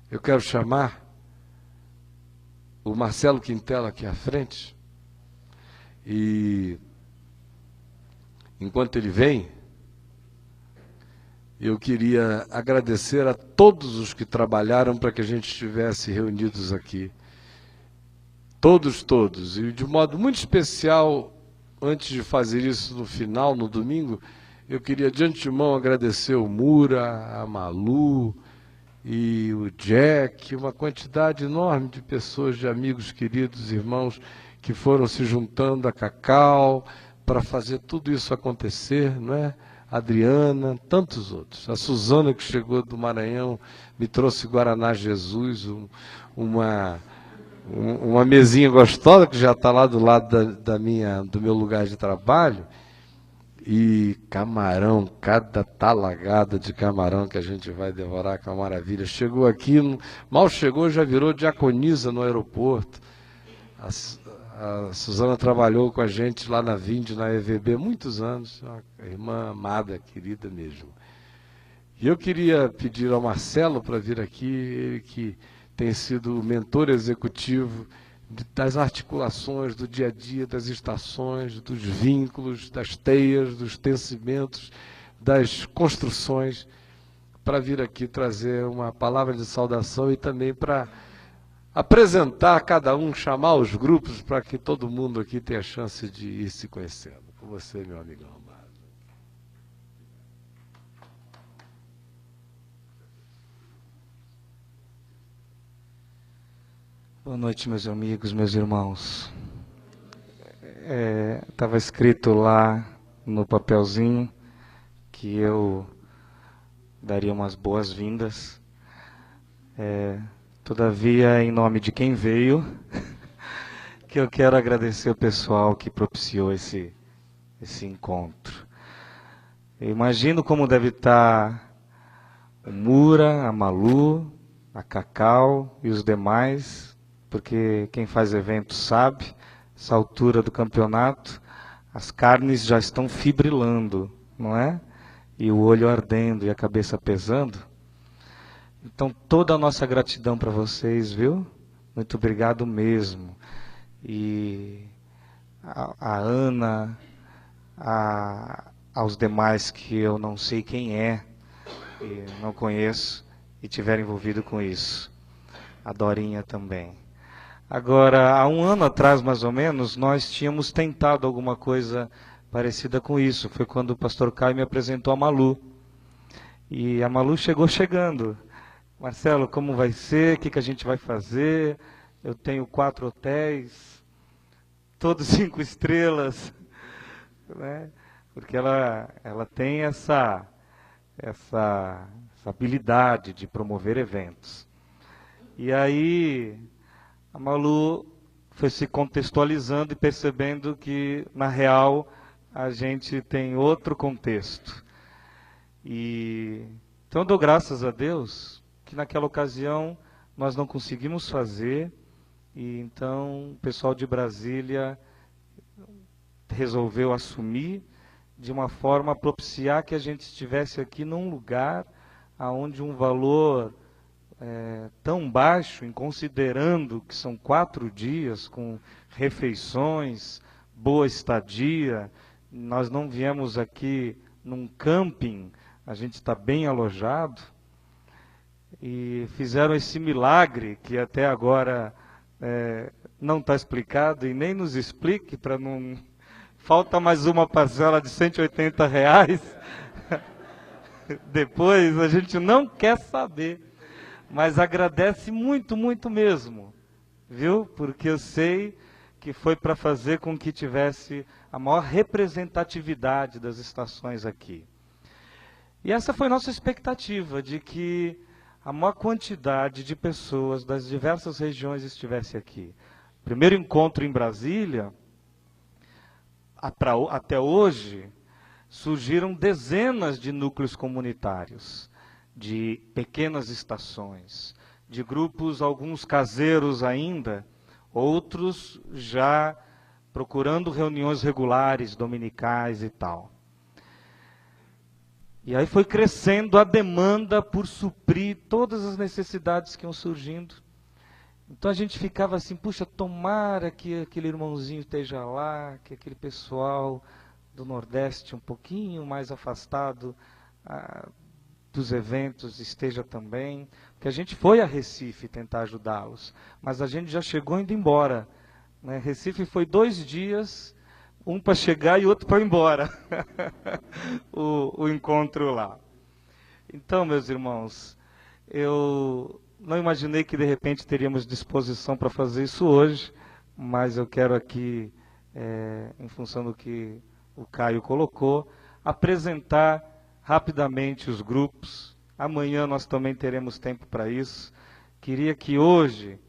Eu quero chamar o Marcelo Quintela aqui à frente, e enquanto ele vem, eu queria agradecer a todos os que trabalharam para que a gente estivesse reunidos aqui. Todos. E de modo muito especial, antes de fazer isso no final, no domingo, eu queria de antemão agradecer o Mura, a Malu e o Jack, uma quantidade enorme de pessoas, de amigos queridos, irmãos, que foram se juntando a Cacau para fazer tudo isso acontecer, não é? Adriana, tantos outros. A Suzana, que chegou do Maranhão, me trouxe Guaraná Jesus, uma mesinha gostosa, que já está lá do lado do meu lugar de trabalho, e camarão, cada talagada de camarão que a gente vai devorar, com a maravilha. Chegou aqui, mal chegou, já virou diaconisa no aeroporto. A Suzana trabalhou com a gente lá na Vind, na EVB, muitos anos, uma irmã amada, querida mesmo. E eu queria pedir ao Marcelo para vir aqui, ele que tem sido o mentor executivo das articulações do dia a dia, das estações, dos vínculos, das teias, dos tecimentos, das construções, para vir aqui trazer uma palavra de saudação e também para apresentar cada um, chamar os grupos para que todo mundo aqui tenha a chance de ir se conhecendo. Com você, meu amigão amado. Boa noite, meus amigos, meus irmãos. Estava escrito lá no papelzinho que eu daria umas boas-vindas. Todavia, em nome de quem veio, que eu quero agradecer o pessoal que propiciou esse encontro. Eu imagino como deve estar o Mura, a Malu, a Cacau e os demais, porque quem faz evento sabe, essa altura do campeonato, as carnes já estão fibrilando, não é? E o olho ardendo e a cabeça pesando. Então, toda a nossa gratidão para vocês, viu? Muito obrigado mesmo. E a Ana, aos demais que eu não sei quem é, e não conheço, e tiveram envolvido com isso. A Dorinha também. Agora, há um ano atrás, mais ou menos, nós tínhamos tentado alguma coisa parecida com isso. Foi quando o pastor Caio me apresentou a Malu. E a Malu chegou chegando. Marcelo, como vai ser? O que a gente vai fazer? Eu tenho 4 hotéis, todos 5 estrelas, né? Porque ela tem essa habilidade de promover eventos. E aí a Malu foi se contextualizando e percebendo que, na real, a gente tem outro contexto. E então eu dou graças a Deus que naquela ocasião nós não conseguimos fazer, e então o pessoal de Brasília resolveu assumir de uma forma a propiciar que a gente estivesse aqui num lugar onde um valor tão baixo, em considerando que são 4 dias com refeições, boa estadia, nós não viemos aqui num camping, a gente está bem alojado, e fizeram esse milagre que até agora não está explicado e nem nos explique, para não... Falta mais uma parcela de R$180. Depois a gente não quer saber, mas agradece muito, muito mesmo, viu? Porque eu sei que foi para fazer com que tivesse a maior representatividade das estações aqui. E essa foi nossa expectativa, de que a maior quantidade de pessoas das diversas regiões estivesse aqui. Primeiro encontro em Brasília, até hoje, surgiram dezenas de núcleos comunitários, de pequenas estações, de grupos, alguns caseiros ainda, outros já procurando reuniões regulares, dominicais e tal. E aí foi crescendo a demanda por suprir todas as necessidades que iam surgindo. Então a gente ficava assim, puxa, tomara que aquele irmãozinho esteja lá, que aquele pessoal do Nordeste um pouquinho mais afastado dos eventos esteja também. Porque a gente foi a Recife tentar ajudá-los, mas a gente já chegou indo embora, né? Recife foi 2 dias, um para chegar e outro para ir embora, o encontro lá. Então, meus irmãos, eu não imaginei que de repente teríamos disposição para fazer isso hoje, mas eu quero aqui, em função do que o Caio colocou, apresentar rapidamente os grupos. Amanhã nós também teremos tempo para isso. Queria que hoje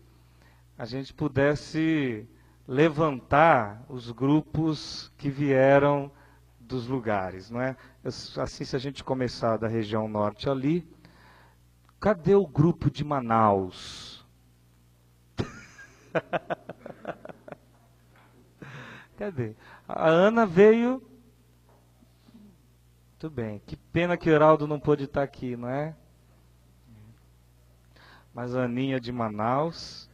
a gente pudesse levantar os grupos que vieram dos lugares, não é? Assim, se a gente começar da região norte ali, cadê o grupo de Manaus? Cadê? A Ana veio. Muito bem. Que pena que o Heraldo não pôde estar aqui, não é? Mas a Aninha de Manaus.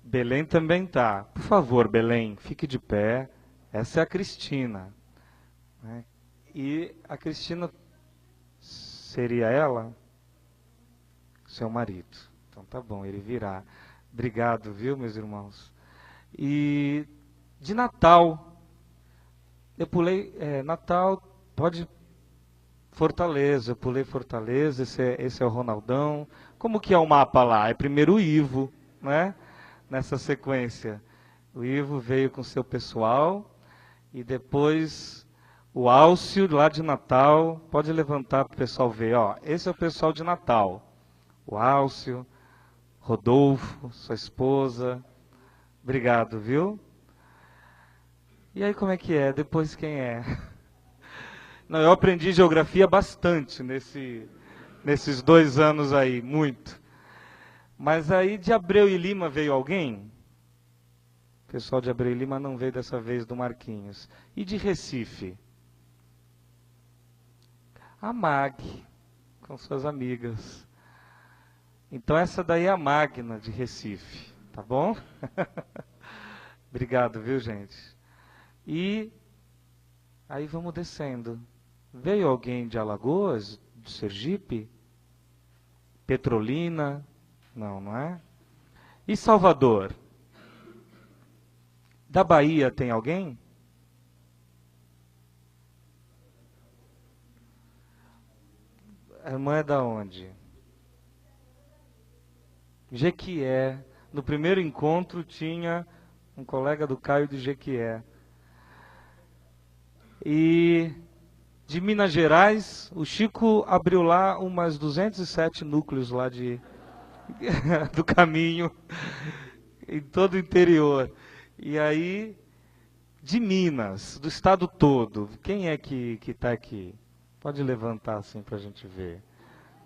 Belém também está. Por favor, Belém, fique de pé. Essa é a Cristina, né? E a Cristina seria ela? Seu marido. Então tá bom, ele virá. Obrigado, viu, meus irmãos? E de Natal, eu pulei Natal, pode Fortaleza, eu pulei Fortaleza, esse é o Ronaldão. Como que é o mapa lá? É primeiro o Ivo, né? Nessa sequência. O Ivo veio com seu pessoal e depois o Álcio lá de Natal. Pode levantar para o pessoal ver, ó. Esse é o pessoal de Natal. O Álcio, Rodolfo, sua esposa. Obrigado, viu? E aí como é que é? Depois quem é? Não, eu aprendi geografia bastante nesses 2 anos aí, muito. Mas aí de Abreu e Lima veio alguém? O pessoal de Abreu e Lima não veio dessa vez do Marquinhos. E de Recife? A Mag, com suas amigas. Então essa daí é a Magna de Recife, tá bom? Obrigado, viu, gente? E aí vamos descendo. Veio alguém de Alagoas, de Sergipe? Petrolina? Não, não é? E Salvador? Da Bahia tem alguém? A irmã é da onde? Jequié. No primeiro encontro tinha um colega do Caio de Jequié. E de Minas Gerais, o Chico abriu lá umas 207 núcleos lá do caminho, em todo o interior. E aí, de Minas, do estado todo, quem é que está aqui? Pode levantar assim para a gente ver.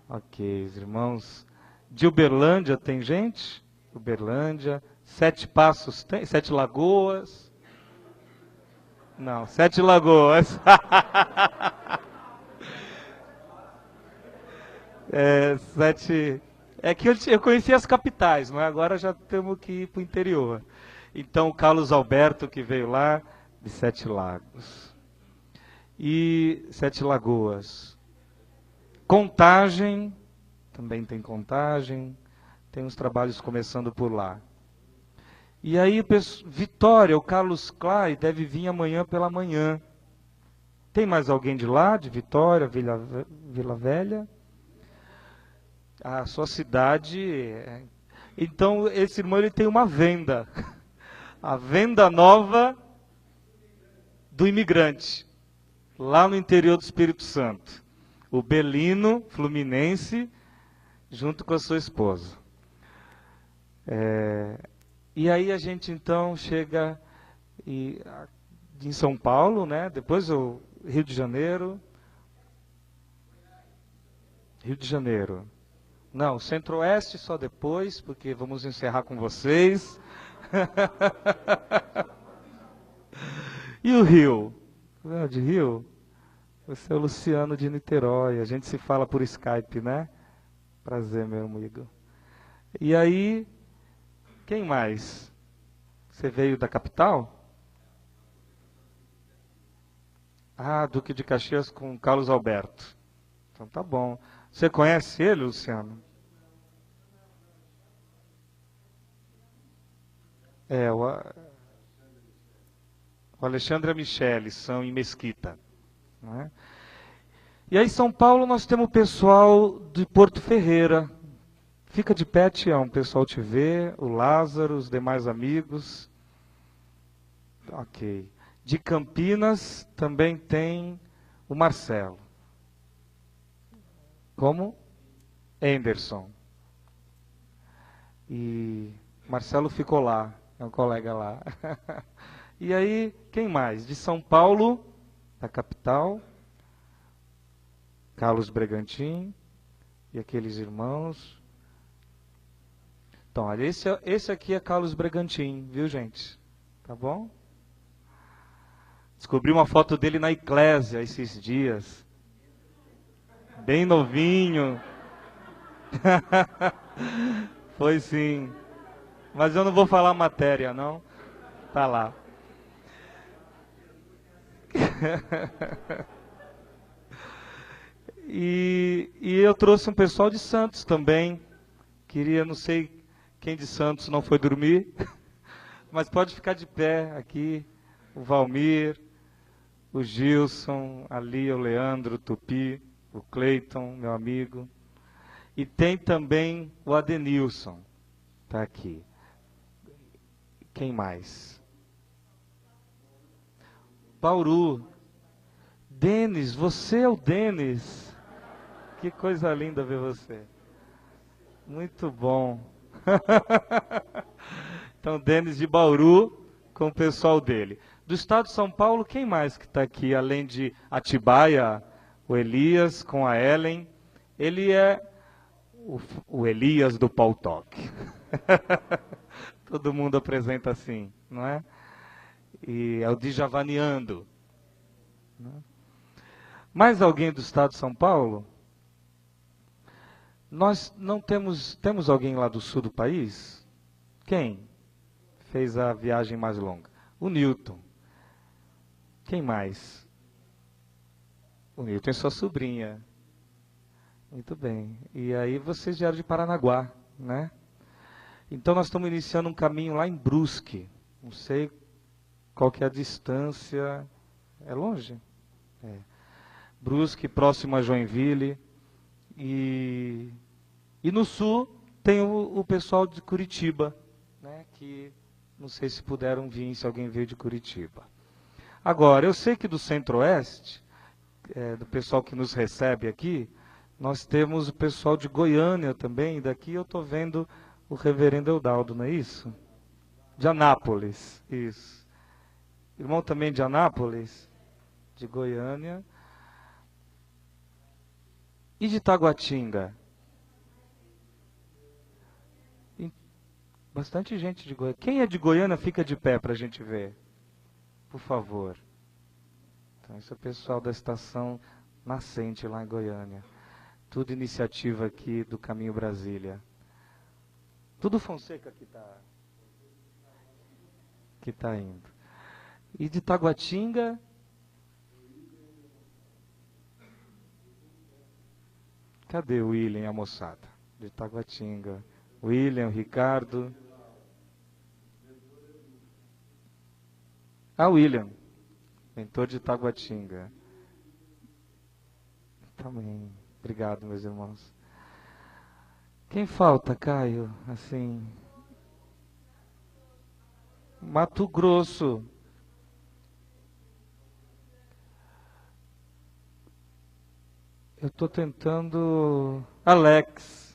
Ok, os irmãos. De Uberlândia tem gente? Uberlândia. Sete Passos tem? Sete Lagoas? Não, Sete Lagoas. É que eu conheci as capitais, mas agora já temos que ir para o interior. Então, o Carlos Alberto, que veio lá, de Sete Lagos. E Sete Lagoas. Contagem, também tem Contagem. Tem uns trabalhos começando por lá. E aí, Vitória, o Carlos Clay deve vir amanhã pela manhã. Tem mais alguém de lá, de Vitória, Vila Velha? A sua cidade. Então, esse irmão ele tem uma venda. A venda nova do imigrante. Lá no interior do Espírito Santo. O Belino, fluminense, junto com a sua esposa. E aí a gente então chega em São Paulo, né? Depois o Rio de Janeiro. Rio de Janeiro. Não, Centro-Oeste só depois, porque vamos encerrar com vocês. E o Rio? De Rio? Você é o Luciano de Niterói. A gente se fala por Skype, né? Prazer, meu amigo. E aí, quem mais? Você veio da capital? Ah, Duque de Caxias com Carlos Alberto. Então tá bom. Você conhece ele, Luciano? O Alexandre e a Michele são em Mesquita. Não é? E aí em São Paulo nós temos o pessoal de Porto Ferreira. Fica de pé, Tião, o pessoal te vê, o Lázaro, os demais amigos. Ok. De Campinas também tem o Marcelo. Como? Anderson. E Marcelo ficou lá, é um colega lá. E aí, quem mais? De São Paulo, da capital, Carlos Bregantin e aqueles irmãos. Então, olha, esse aqui é Carlos Bregantin, viu, gente? Tá bom? Descobri uma foto dele na Eclésia esses dias. Bem novinho. Foi sim. Mas eu não vou falar matéria, não. Tá lá. E eu trouxe um pessoal de Santos também. Queria, não sei quem de Santos não foi dormir, mas pode ficar de pé aqui. O Valmir, o Gilson, ali o Leandro, o Tupi, o Cleiton, meu amigo. E tem também o Adenilson, tá aqui. Quem mais? Bauru. Denis, você é o Denis. Que coisa linda ver você. Muito bom. Então, Denis de Bauru com o pessoal dele. Do estado de São Paulo, quem mais que está aqui, além de Atibaia, o Elias com a Ellen? Ele é o Elias do Pau Toque. Todo mundo apresenta assim, não é? E é o Djavaniando. Mais alguém do estado de São Paulo? Nós não temos alguém lá do sul do país? Quem fez a viagem mais longa? O Newton. Quem mais? O Newton é sua sobrinha. Muito bem. E aí vocês vieram de Paranaguá, né? Então nós estamos iniciando um caminho lá em Brusque. Não sei qual que é a distância. É longe? É. Brusque, próximo a Joinville. E no sul tem o pessoal de Curitiba, né? Que não sei se puderam vir, se alguém veio de Curitiba. Agora, eu sei que do Centro-Oeste, do pessoal que nos recebe aqui, nós temos o pessoal de Goiânia também. Daqui eu estou vendo o reverendo Eudaldo, não é isso? De Anápolis, isso. Irmão também de Anápolis, de Goiânia. E de Taguatinga? Bastante gente de Goiânia. Quem é de Goiânia fica de pé para a gente ver. Por favor. Então, esse é o pessoal da estação Nascente lá em Goiânia. Tudo iniciativa aqui do Caminho Brasília. Tudo Fonseca que tá indo. E de Taguatinga? Cadê o William e a moçada? De Taguatinga. William, Ricardo. William. Mentor de Taguatinga. Também. Obrigado, meus irmãos. Quem falta, Caio? Assim. Mato Grosso. Eu estou tentando. Alex.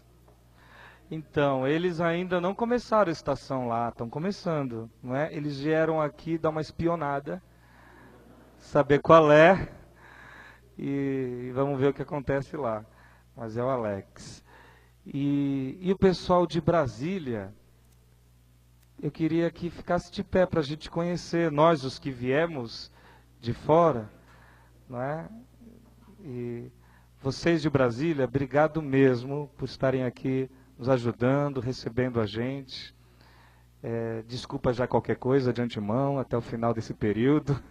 Então, eles ainda não começaram a estação lá, estão começando, não é? Eles vieram aqui dar uma espionada, saber qual é, e vamos ver o que acontece lá. Mas é o Alex. E o pessoal de Brasília, eu queria que ficasse de pé para a gente conhecer, nós os que viemos de fora, não é? E vocês de Brasília, obrigado mesmo por estarem aqui nos ajudando, recebendo a gente. Desculpa já qualquer coisa de antemão, até o final desse período.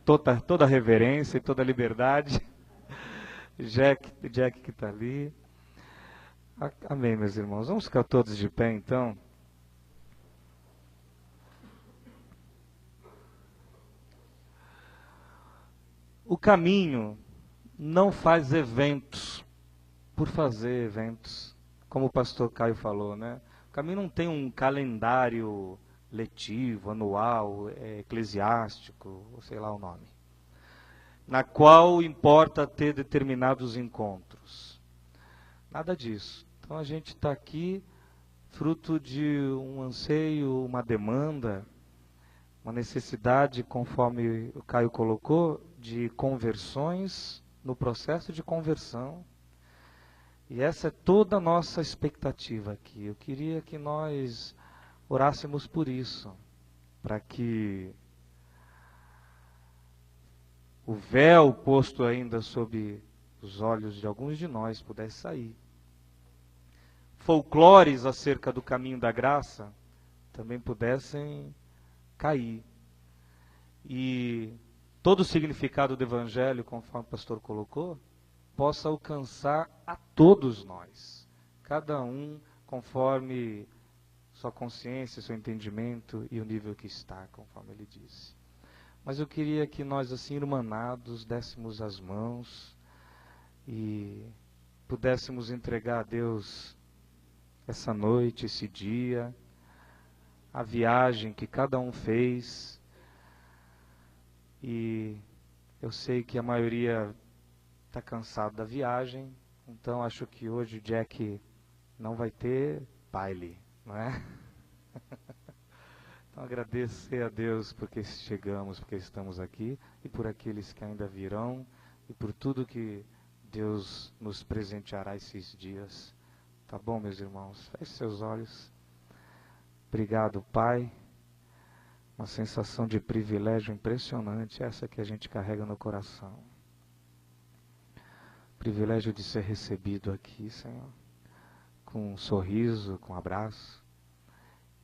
Toda a reverência e toda a liberdade. Jack que está ali. Amém, meus irmãos. Vamos ficar todos de pé, então. O caminho não faz eventos por fazer eventos, como o pastor Caio falou, né? O caminho não tem um calendário letivo, anual, eclesiástico, ou sei lá o nome, na qual importa ter determinados encontros. Nada disso. Então a gente está aqui fruto de um anseio, uma demanda, uma necessidade, conforme o Caio colocou, de conversões no processo de conversão. E essa é toda a nossa expectativa aqui. Eu queria que nós orássemos por isso, para que o véu posto ainda sob os olhos de alguns de nós pudesse sair. Folclores acerca do caminho da graça também pudessem cair. E todo o significado do Evangelho, conforme o pastor colocou, possa alcançar a todos nós, cada um conforme sua consciência, seu entendimento e o nível que está, conforme ele disse. Mas eu queria que nós, assim, irmanados, dessemos as mãos e pudéssemos entregar a Deus essa noite, esse dia, a viagem que cada um fez. E eu sei que a maioria está cansado da viagem, então acho que hoje o Jack não vai ter baile, não é? Então agradecer a Deus porque chegamos, porque estamos aqui, e por aqueles que ainda virão, e por tudo que Deus nos presenteará esses dias. Tá bom, meus irmãos? Feche seus olhos. Obrigado, Pai. Uma sensação de privilégio impressionante, essa que a gente carrega no coração. Privilégio de ser recebido aqui, Senhor, com um sorriso, com um abraço,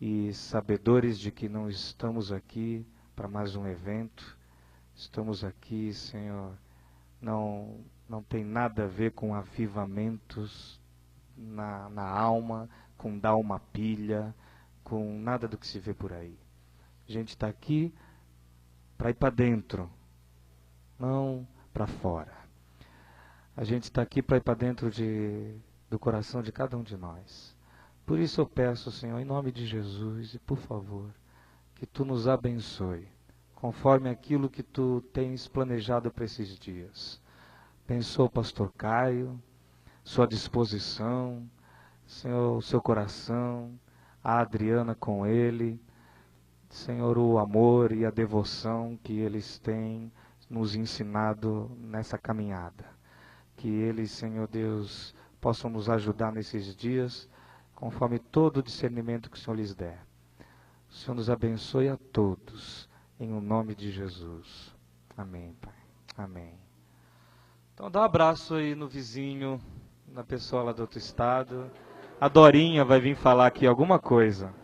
e sabedores de que não estamos aqui para mais um evento, estamos aqui, Senhor, não tem nada a ver com avivamentos na alma, com dar uma pilha, com nada do que se vê por aí. A gente está aqui para ir para dentro, não para fora. A gente está aqui para ir para dentro do coração de cada um de nós. Por isso eu peço, Senhor, em nome de Jesus, e por favor, que Tu nos abençoe, conforme aquilo que Tu tens planejado para esses dias. Abençoa o pastor Caio, sua disposição, Senhor, o seu coração, a Adriana com ele, Senhor, o amor e a devoção que eles têm nos ensinado nessa caminhada. Que eles, Senhor Deus, possam nos ajudar nesses dias, conforme todo o discernimento que o Senhor lhes der. O Senhor nos abençoe a todos, em o nome de Jesus. Amém, Pai. Amém. Então dá um abraço aí no vizinho, na pessoa lá do outro estado. A Dorinha vai vir falar aqui alguma coisa.